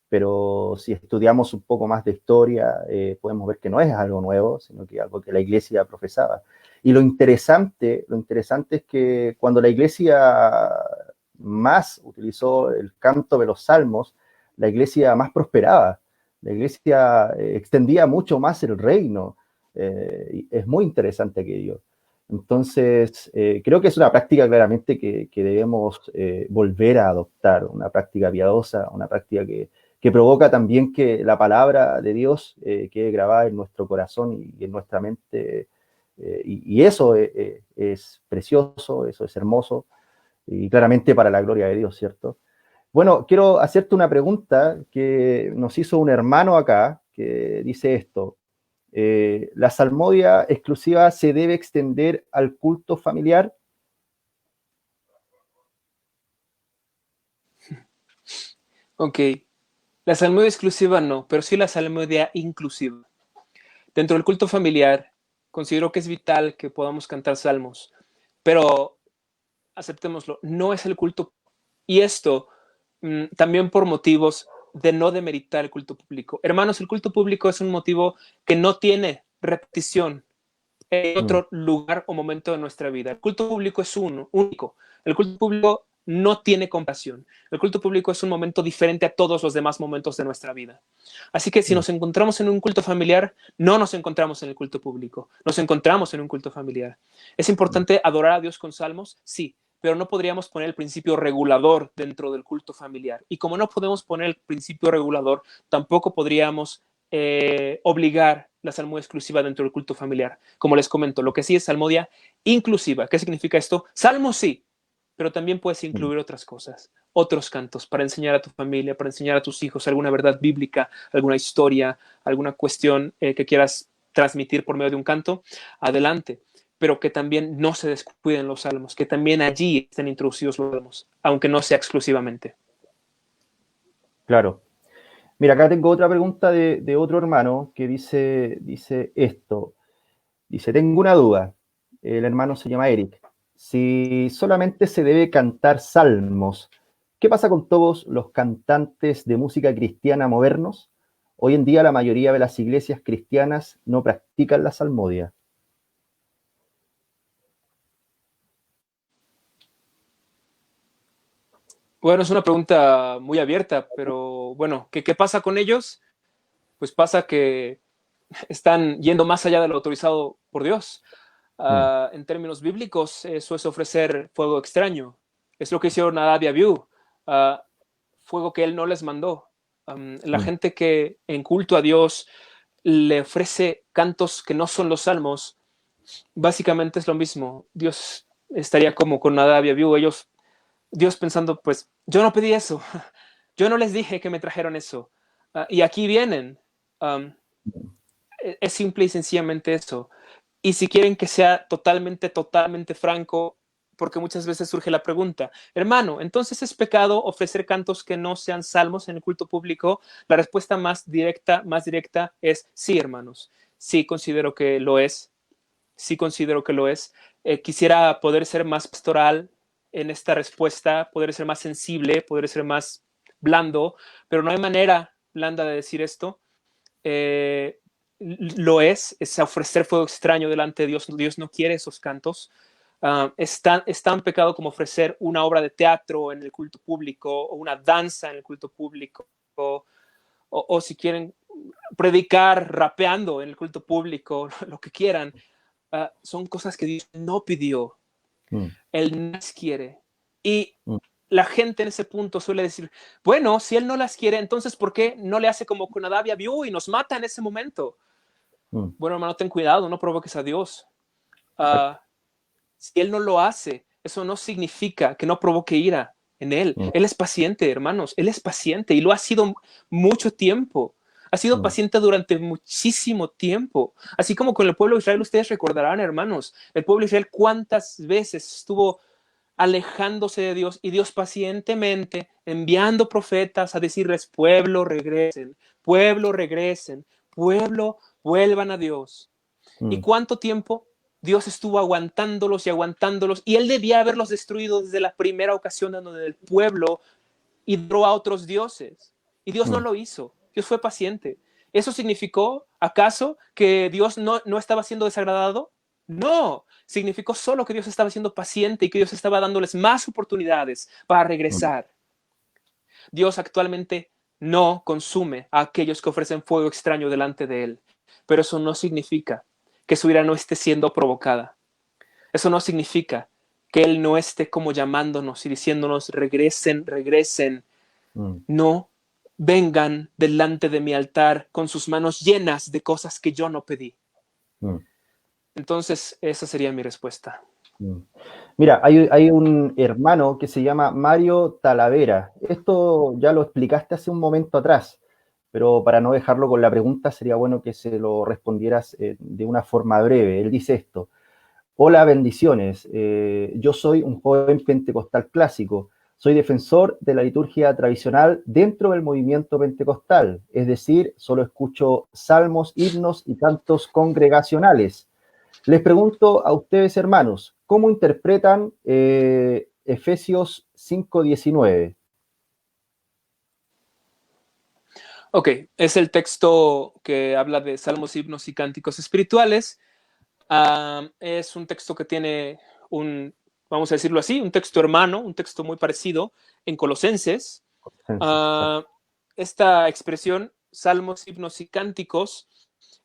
pero si estudiamos un poco más de historia, podemos ver que no es algo nuevo, sino que algo que la iglesia profesaba. Y lo interesante es que cuando la iglesia más utilizó el canto de los salmos, la iglesia más prosperaba, la iglesia extendía mucho más el reino. Es muy interesante aquello. Entonces, creo que es una práctica claramente que debemos volver a adoptar, una práctica piadosa, una práctica que provoca también que la palabra de Dios quede grabada en nuestro corazón y en nuestra mente. Y eso es precioso, eso es hermoso, y claramente para la gloria de Dios, ¿cierto? Bueno, quiero hacerte una pregunta que nos hizo un hermano acá, que dice esto. ¿La salmodia exclusiva se debe extender al culto familiar? Ok, la salmodia exclusiva no, pero sí la salmodia inclusiva. Dentro del culto familiar, considero que es vital que podamos cantar salmos, pero aceptémoslo, no es el culto. Y esto también por motivos de no demeritar el culto público. Hermanos, el culto público es un motivo que no tiene repetición en otro lugar o momento de nuestra vida. El culto público es único. El culto público no tiene compasión. El culto público es un momento diferente a todos los demás momentos de nuestra vida. Así que si nos encontramos en un culto familiar, no nos encontramos en el culto público, nos encontramos en un culto familiar. ¿Es importante adorar a Dios con salmos? Sí, pero no podríamos poner el principio regulador dentro del culto familiar. Y como no podemos poner el principio regulador, tampoco podríamos obligar la salmodia exclusiva dentro del culto familiar. Como les comento, lo que sí es salmodia inclusiva. ¿Qué significa esto? Salmos sí, pero también puedes incluir otras cosas, otros cantos para enseñar a tu familia, para enseñar a tus hijos alguna verdad bíblica, alguna historia, alguna cuestión que quieras transmitir por medio de un canto. Adelante, pero que también no se descuiden los salmos, que también allí estén introducidos los salmos, aunque no sea exclusivamente. Claro. Mira, acá tengo otra pregunta de otro hermano que dice esto. Dice, tengo una duda. El hermano se llama Eric. Si solamente se debe cantar salmos, ¿qué pasa con todos los cantantes de música cristiana modernos? Hoy en día la mayoría de las iglesias cristianas no practican la salmodia. Bueno, es una pregunta muy abierta, pero bueno, ¿qué pasa con ellos? Pues pasa que están yendo más allá de lo autorizado por Dios. En términos bíblicos, eso es ofrecer fuego extraño. Es lo que hicieron Nadab y Abiú, fuego que él no les mandó. La gente que en culto a Dios le ofrece cantos que no son los salmos, básicamente es lo mismo. Dios estaría como con Nadab y Abiú, Dios pensando, pues, yo no pedí eso, yo no les dije que me trajeron eso, y aquí vienen. Es simple y sencillamente eso. Y si quieren que sea totalmente franco, porque muchas veces surge la pregunta, hermano, ¿entonces es pecado ofrecer cantos que no sean salmos en el culto público? La respuesta más directa es sí, hermanos. Sí considero que lo es. Sí considero que lo es. Quisiera poder ser más pastoral en esta respuesta, poder ser más sensible, poder ser más blando, pero no hay manera blanda de decir esto. Lo es ofrecer fuego extraño delante de Dios. Dios no quiere esos cantos. Es tan pecado como ofrecer una obra de teatro en el culto público o una danza en el culto público o si quieren predicar rapeando en el culto público, lo que quieran. Son cosas que Dios no pidió. mm, Él no las quiere. Y mm, la gente en ese punto suele decir, bueno, si Él no las quiere, entonces ¿por qué no le hace como Jonadab y Abiú y nos mata en ese momento? mm. Bueno, hermano, ten cuidado, no provoques a Dios. Exacto. Si Él no lo hace, eso no significa que no provoque ira en Él. Mm, Él es paciente, hermanos, Él es paciente y lo ha sido mucho tiempo. Ha sido mm, paciente durante muchísimo tiempo. Así como con el pueblo de Israel, ustedes recordarán, hermanos, el pueblo de Israel cuántas veces estuvo alejándose de Dios y Dios pacientemente enviando profetas a decirles, pueblo, regresen, pueblo, vuelvan a Dios. ¿Y mm, cuánto tiempo Dios estuvo aguantándolos y aguantándolos? Y Él debía haberlos destruido desde la primera ocasión en donde el pueblo idoló a otros dioses. Y Dios no mm, lo hizo. Dios fue paciente. ¿Eso significó, acaso, que Dios no estaba siendo desagradado? No, significó solo que Dios estaba siendo paciente y que Dios estaba dándoles más oportunidades para mm, regresar. Dios actualmente no consume a aquellos que ofrecen fuego extraño delante de Él, pero eso no significa que su ira no esté siendo provocada. Eso no significa que Él no esté como llamándonos y diciéndonos, regresen, regresen, mm, no vengan delante de mi altar con sus manos llenas de cosas que yo no pedí. mm, Entonces, esa sería mi respuesta. mm. Mira, hay un hermano que se llama Mario Talavera. Esto ya lo explicaste hace un momento atrás, pero para no dejarlo con la pregunta, sería bueno que se lo respondieras de una forma breve. Él dice esto: hola, bendiciones. Yo soy un joven pentecostal clásico. Soy defensor de la liturgia tradicional dentro del movimiento pentecostal, es decir, solo escucho salmos, himnos y cantos congregacionales. Les pregunto a ustedes, hermanos, ¿cómo interpretan Efesios 5:19? Ok, es el texto que habla de salmos, himnos y cánticos espirituales. Es un texto que tiene vamos a decirlo así, un texto hermano, un texto muy parecido en Colosenses. Uh, esta expresión, salmos, himnos y cánticos,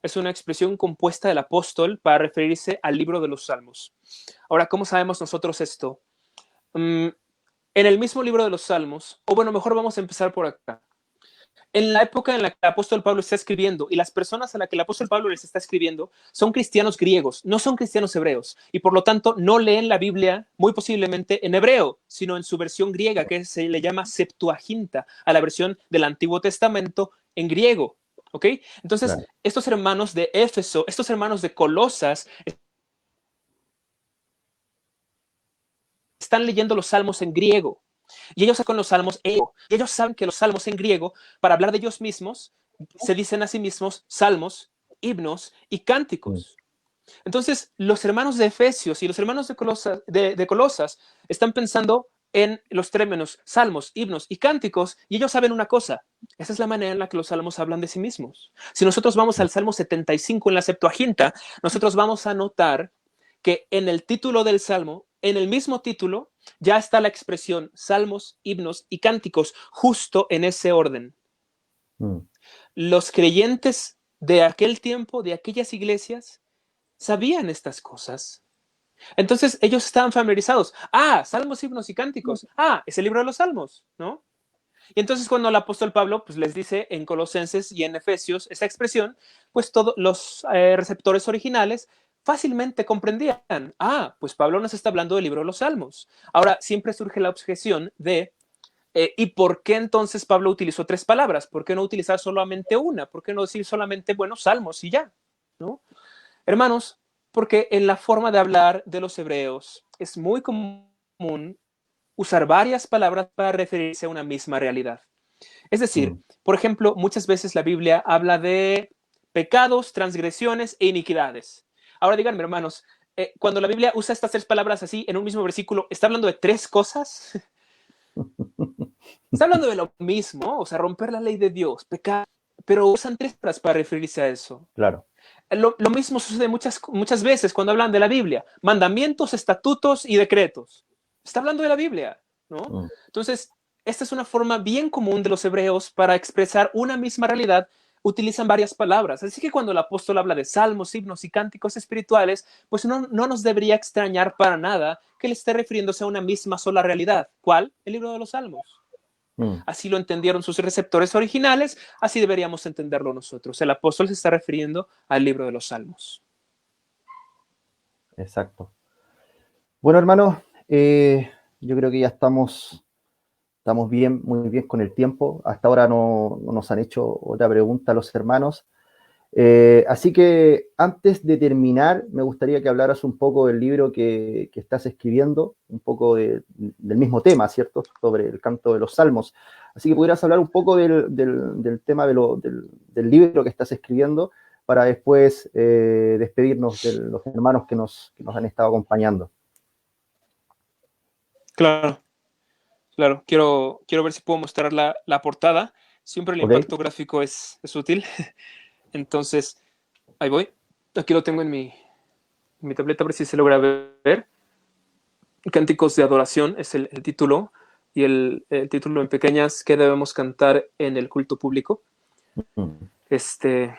es una expresión compuesta del apóstol para referirse al libro de los salmos. Ahora, ¿cómo sabemos nosotros esto? En el mismo libro de los salmos, o bueno, mejor vamos a empezar por acá. En la época en la que el apóstol Pablo está escribiendo y las personas a las que el apóstol Pablo les está escribiendo son cristianos griegos, no son cristianos hebreos y por lo tanto no leen la Biblia muy posiblemente en hebreo, sino en su versión griega que se le llama Septuaginta, a la versión del Antiguo Testamento en griego. ¿Ok? Entonces, Claro. estos hermanos de Éfeso, estos hermanos de Colosas, están leyendo los salmos en griego. Y ellos sacan los salmos y ellos saben que los salmos en griego, para hablar de ellos mismos, se dicen a sí mismos salmos, himnos y Mm, cánticos. Entonces, los hermanos de Efesios y los hermanos de Colosas están pensando en los términos salmos, himnos y cánticos, y ellos saben una cosa: esa es la manera en la que los salmos hablan de sí mismos. Si nosotros vamos al Salmo 75 en la Septuaginta, nosotros vamos a notar que en el título del Salmo, en el mismo título, ya está la expresión salmos, himnos y cánticos, justo en ese orden. mm, Los creyentes de aquel tiempo, de aquellas iglesias, sabían estas cosas. Entonces ellos estaban familiarizados. Salmos, himnos y cánticos. Es el libro de los salmos, ¿no? Y entonces cuando el apóstol Pablo pues, les dice en Colosenses y en Efesios esa expresión, pues todos los receptores originales fácilmente comprendían. Pues Pablo nos está hablando del libro de los salmos. Ahora siempre surge la objeción de ¿y por qué entonces Pablo utilizó tres palabras? ¿Por qué no utilizar solamente una? ¿Por qué no decir solamente, bueno, salmos y ya? ¿No? Hermanos, porque en la forma de hablar de los hebreos es muy común usar varias palabras para referirse a una misma realidad. Es decir, mm, por ejemplo, muchas veces la Biblia habla de pecados, transgresiones e iniquidades. Ahora díganme, hermanos, cuando la Biblia usa estas tres palabras así en un mismo versículo, ¿está hablando de tres cosas? Está hablando de lo mismo, o sea, romper la ley de Dios, pecar, pero usan tres palabras para referirse a eso. claro. Lo mismo sucede muchas veces cuando hablan de la Biblia, mandamientos, estatutos y decretos. Está hablando de la Biblia, ¿no? Mm, Entonces, esta es una forma bien común de los hebreos para expresar una misma realidad utilizan varias palabras. Así que cuando el apóstol habla de salmos, himnos y cánticos espirituales, pues no nos debería extrañar para nada que él esté refiriéndose a una misma sola realidad. ¿Cuál? El libro de los salmos. Así lo entendieron sus receptores originales, así deberíamos entenderlo nosotros. El apóstol se está refiriendo al libro de los salmos. Exacto. Bueno, hermanos, yo creo que ya estamos bien, muy bien con el tiempo. Hasta ahora no nos han hecho otra pregunta los hermanos. Así que antes de terminar, me gustaría que hablaras un poco del libro que estás escribiendo, un poco del mismo tema, ¿cierto? Sobre el canto de los salmos. Así que pudieras hablar un poco del tema del libro que estás escribiendo para después despedirnos de los hermanos que nos han estado acompañando. Claro. Quiero ver si puedo mostrar la portada. Siempre el ¿Ok? impacto gráfico es útil. Entonces, ahí voy. Aquí lo tengo en mi tableta, a ver si se logra ver. Cánticos de adoración es el título, y el título en pequeñas, que debemos cantar en el culto público. Este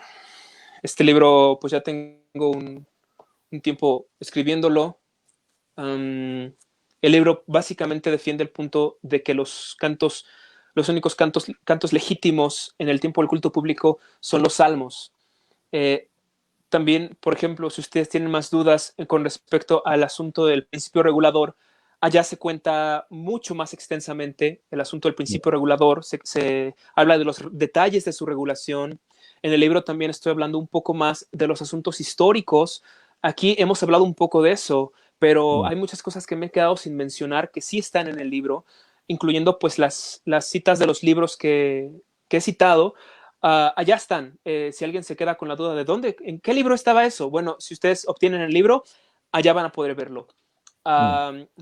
libro, pues ya tengo un tiempo escribiéndolo. El libro básicamente defiende el punto de que los únicos cantos legítimos en el tiempo del culto público son los salmos. También, por ejemplo, si ustedes tienen más dudas con respecto al asunto del principio regulador, allá se cuenta mucho más extensamente el asunto del principio regulador, se habla de los detalles de su regulación. En el libro también estoy hablando un poco más de los asuntos históricos. Aquí hemos hablado un poco de eso, pero hay muchas cosas que me he quedado sin mencionar que sí están en el libro, incluyendo pues las citas de los libros que he citado. Allá están. Si alguien se queda con la duda de dónde, en qué libro estaba eso, bueno, si ustedes obtienen el libro, allá van a poder verlo.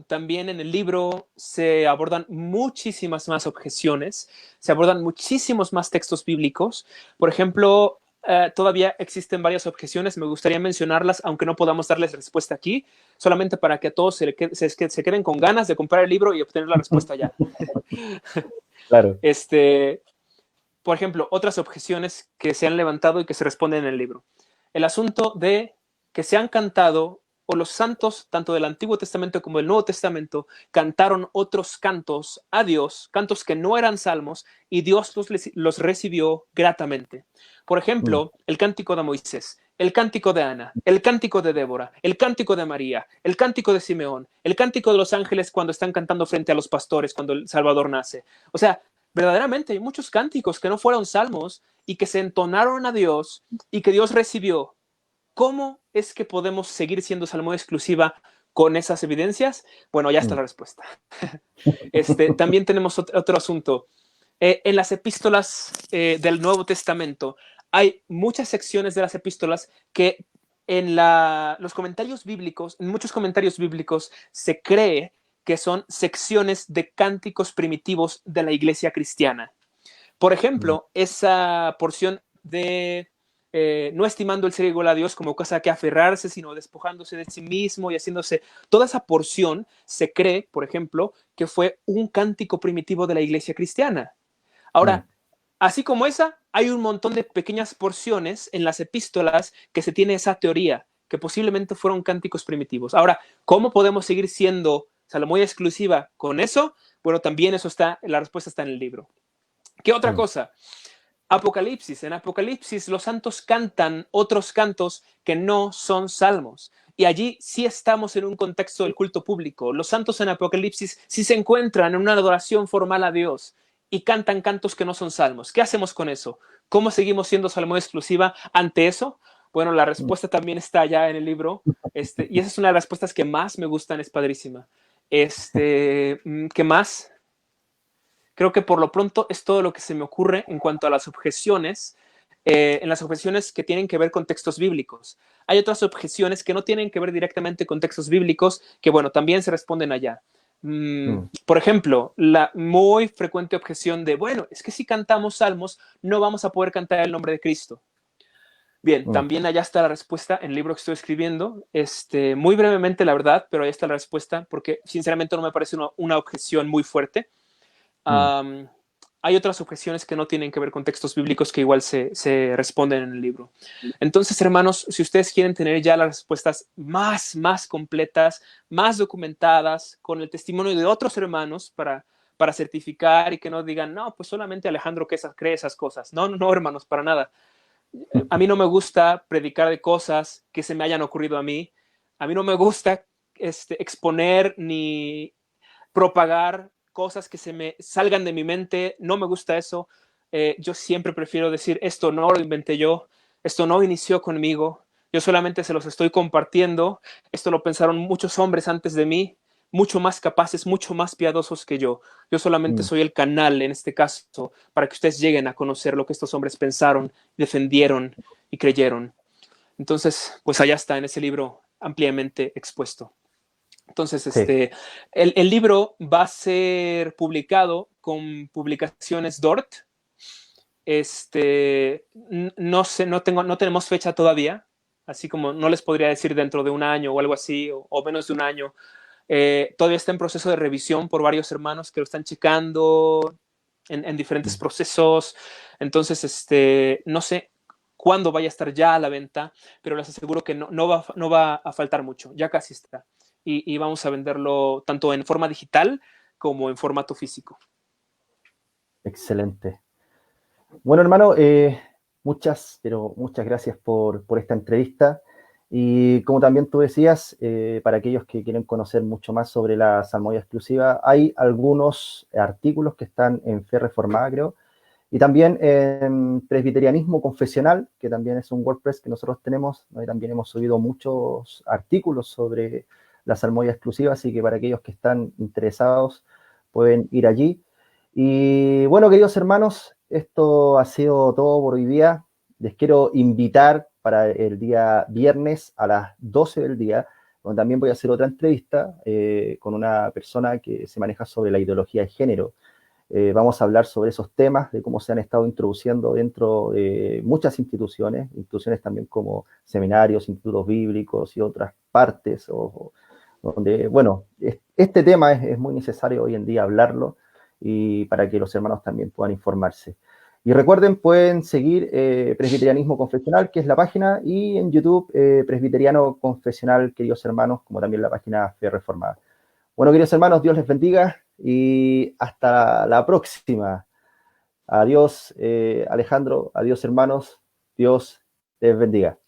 También en el libro se abordan muchísimas más objeciones, se abordan muchísimos más textos bíblicos. Por ejemplo, todavía existen varias objeciones, me gustaría mencionarlas, aunque no podamos darles respuesta aquí, solamente para que a todos se queden con ganas de comprar el libro y obtener la respuesta ya. Claro. Por ejemplo, otras objeciones que se han levantado y que se responden en el libro. El asunto de que se han cantado, o los santos, tanto del Antiguo Testamento como del Nuevo Testamento, cantaron otros cantos a Dios, cantos que no eran salmos, y Dios los recibió gratamente. Por ejemplo, el cántico de Moisés, el cántico de Ana, el cántico de Débora, el cántico de María, el cántico de Simeón, el cántico de los ángeles cuando están cantando frente a los pastores, cuando el Salvador nace. O sea, verdaderamente hay muchos cánticos que no fueron salmos y que se entonaron a Dios y que Dios recibió. ¿Cómo es que podemos seguir siendo salmo exclusiva con esas evidencias? Bueno, ya está la respuesta. También tenemos otro asunto. En las epístolas del Nuevo Testamento hay muchas secciones de las epístolas que en los comentarios bíblicos, en muchos comentarios bíblicos, se cree que son secciones de cánticos primitivos de la iglesia cristiana. Por ejemplo, esa porción de no estimando el ser igual a Dios como cosa que aferrarse, sino despojándose de sí mismo y haciéndose, toda esa porción se cree, por ejemplo, que fue un cántico primitivo de la iglesia cristiana. Ahora, así como esa, hay un montón de pequeñas porciones en las epístolas que se tiene esa teoría, que posiblemente fueron cánticos primitivos. Ahora, ¿cómo podemos seguir siendo salmodia exclusiva con eso? Bueno, también eso está, la respuesta está en el libro. ¿Qué otra cosa? Apocalipsis. En Apocalipsis los santos cantan otros cantos que no son salmos. Y allí sí estamos en un contexto del culto público. Los santos en Apocalipsis sí se encuentran en una adoración formal a Dios y cantan cantos que no son salmos. ¿Qué hacemos con eso? ¿Cómo seguimos siendo salmo exclusiva ante eso? Bueno, la respuesta también está allá en el libro. Y esa es una de las respuestas que más me gustan, es padrísima. ¿Qué más? Creo que por lo pronto es todo lo que se me ocurre en cuanto a las objeciones, en las objeciones que tienen que ver con textos bíblicos. Hay otras objeciones que no tienen que ver directamente con textos bíblicos, que bueno, también se responden allá. Por ejemplo, la muy frecuente objeción de, bueno, es que si cantamos salmos, no vamos a poder cantar el nombre de Cristo. Bien, también allá está la respuesta en el libro que estoy escribiendo. Muy brevemente, la verdad, pero ahí está la respuesta, porque sinceramente no me parece una objeción muy fuerte. hay otras objeciones que no tienen que ver con textos bíblicos que igual se responden en el libro. Entonces, hermanos, si ustedes quieren tener ya las respuestas más completas, más documentadas, con el testimonio de otros hermanos para certificar y que no digan, no, pues solamente Alejandro cree esas cosas. No, no, no, hermanos, para nada. A mí no me gusta predicar de cosas que se me hayan ocurrido a mí. A mí no me gusta exponer ni propagar cosas que se me salgan de mi mente. No me gusta eso. Yo siempre prefiero decir, esto no lo inventé yo, esto no inició conmigo, yo solamente se los estoy compartiendo. Esto lo pensaron muchos hombres antes de mí, mucho más capaces, mucho más piadosos que yo. Yo solamente Mm, soy el canal, en este caso, para que ustedes lleguen a conocer lo que estos hombres pensaron, defendieron y creyeron. Entonces, pues allá está en ese libro ampliamente expuesto. Entonces, sí. el libro va a ser publicado con publicaciones DORT. No sé, no tenemos fecha todavía, así como no les podría decir dentro de un año o algo así, o menos de un año. Todavía está en proceso de revisión por varios hermanos que lo están checando en diferentes Mm. procesos. Entonces, no sé cuándo vaya a estar ya a la venta, pero les aseguro que no va a faltar mucho, ya casi está. Y vamos a venderlo tanto en forma digital como en formato físico. Excelente. Bueno, hermano, pero muchas gracias por esta entrevista. Y como también tú decías, para aquellos que quieren conocer mucho más sobre la salmodia exclusiva, hay algunos artículos que están en Fe Reformada, creo, y también en Presbiterianismo Confesional, que también es un WordPress que nosotros tenemos, ¿no? Y también hemos subido muchos artículos sobre la salmodia exclusiva, así que para aquellos que están interesados pueden ir allí. Y bueno, queridos hermanos, esto ha sido todo por hoy día. Les quiero invitar para el día viernes a las 12 del día, donde también voy a hacer otra entrevista con una persona que se maneja sobre la ideología de género. Vamos a hablar sobre esos temas, de cómo se han estado introduciendo dentro de muchas instituciones también como seminarios, institutos bíblicos y otras partes, donde, bueno, este tema es muy necesario hoy en día hablarlo y para que los hermanos también puedan informarse. Y recuerden, pueden seguir Presbiterianismo Confesional, que es la página, y en YouTube Presbiteriano Confesional, queridos hermanos, como también la página Fe Reformada. Bueno, queridos hermanos, Dios les bendiga y hasta la próxima. Adiós, Alejandro. Adiós, hermanos. Dios les bendiga.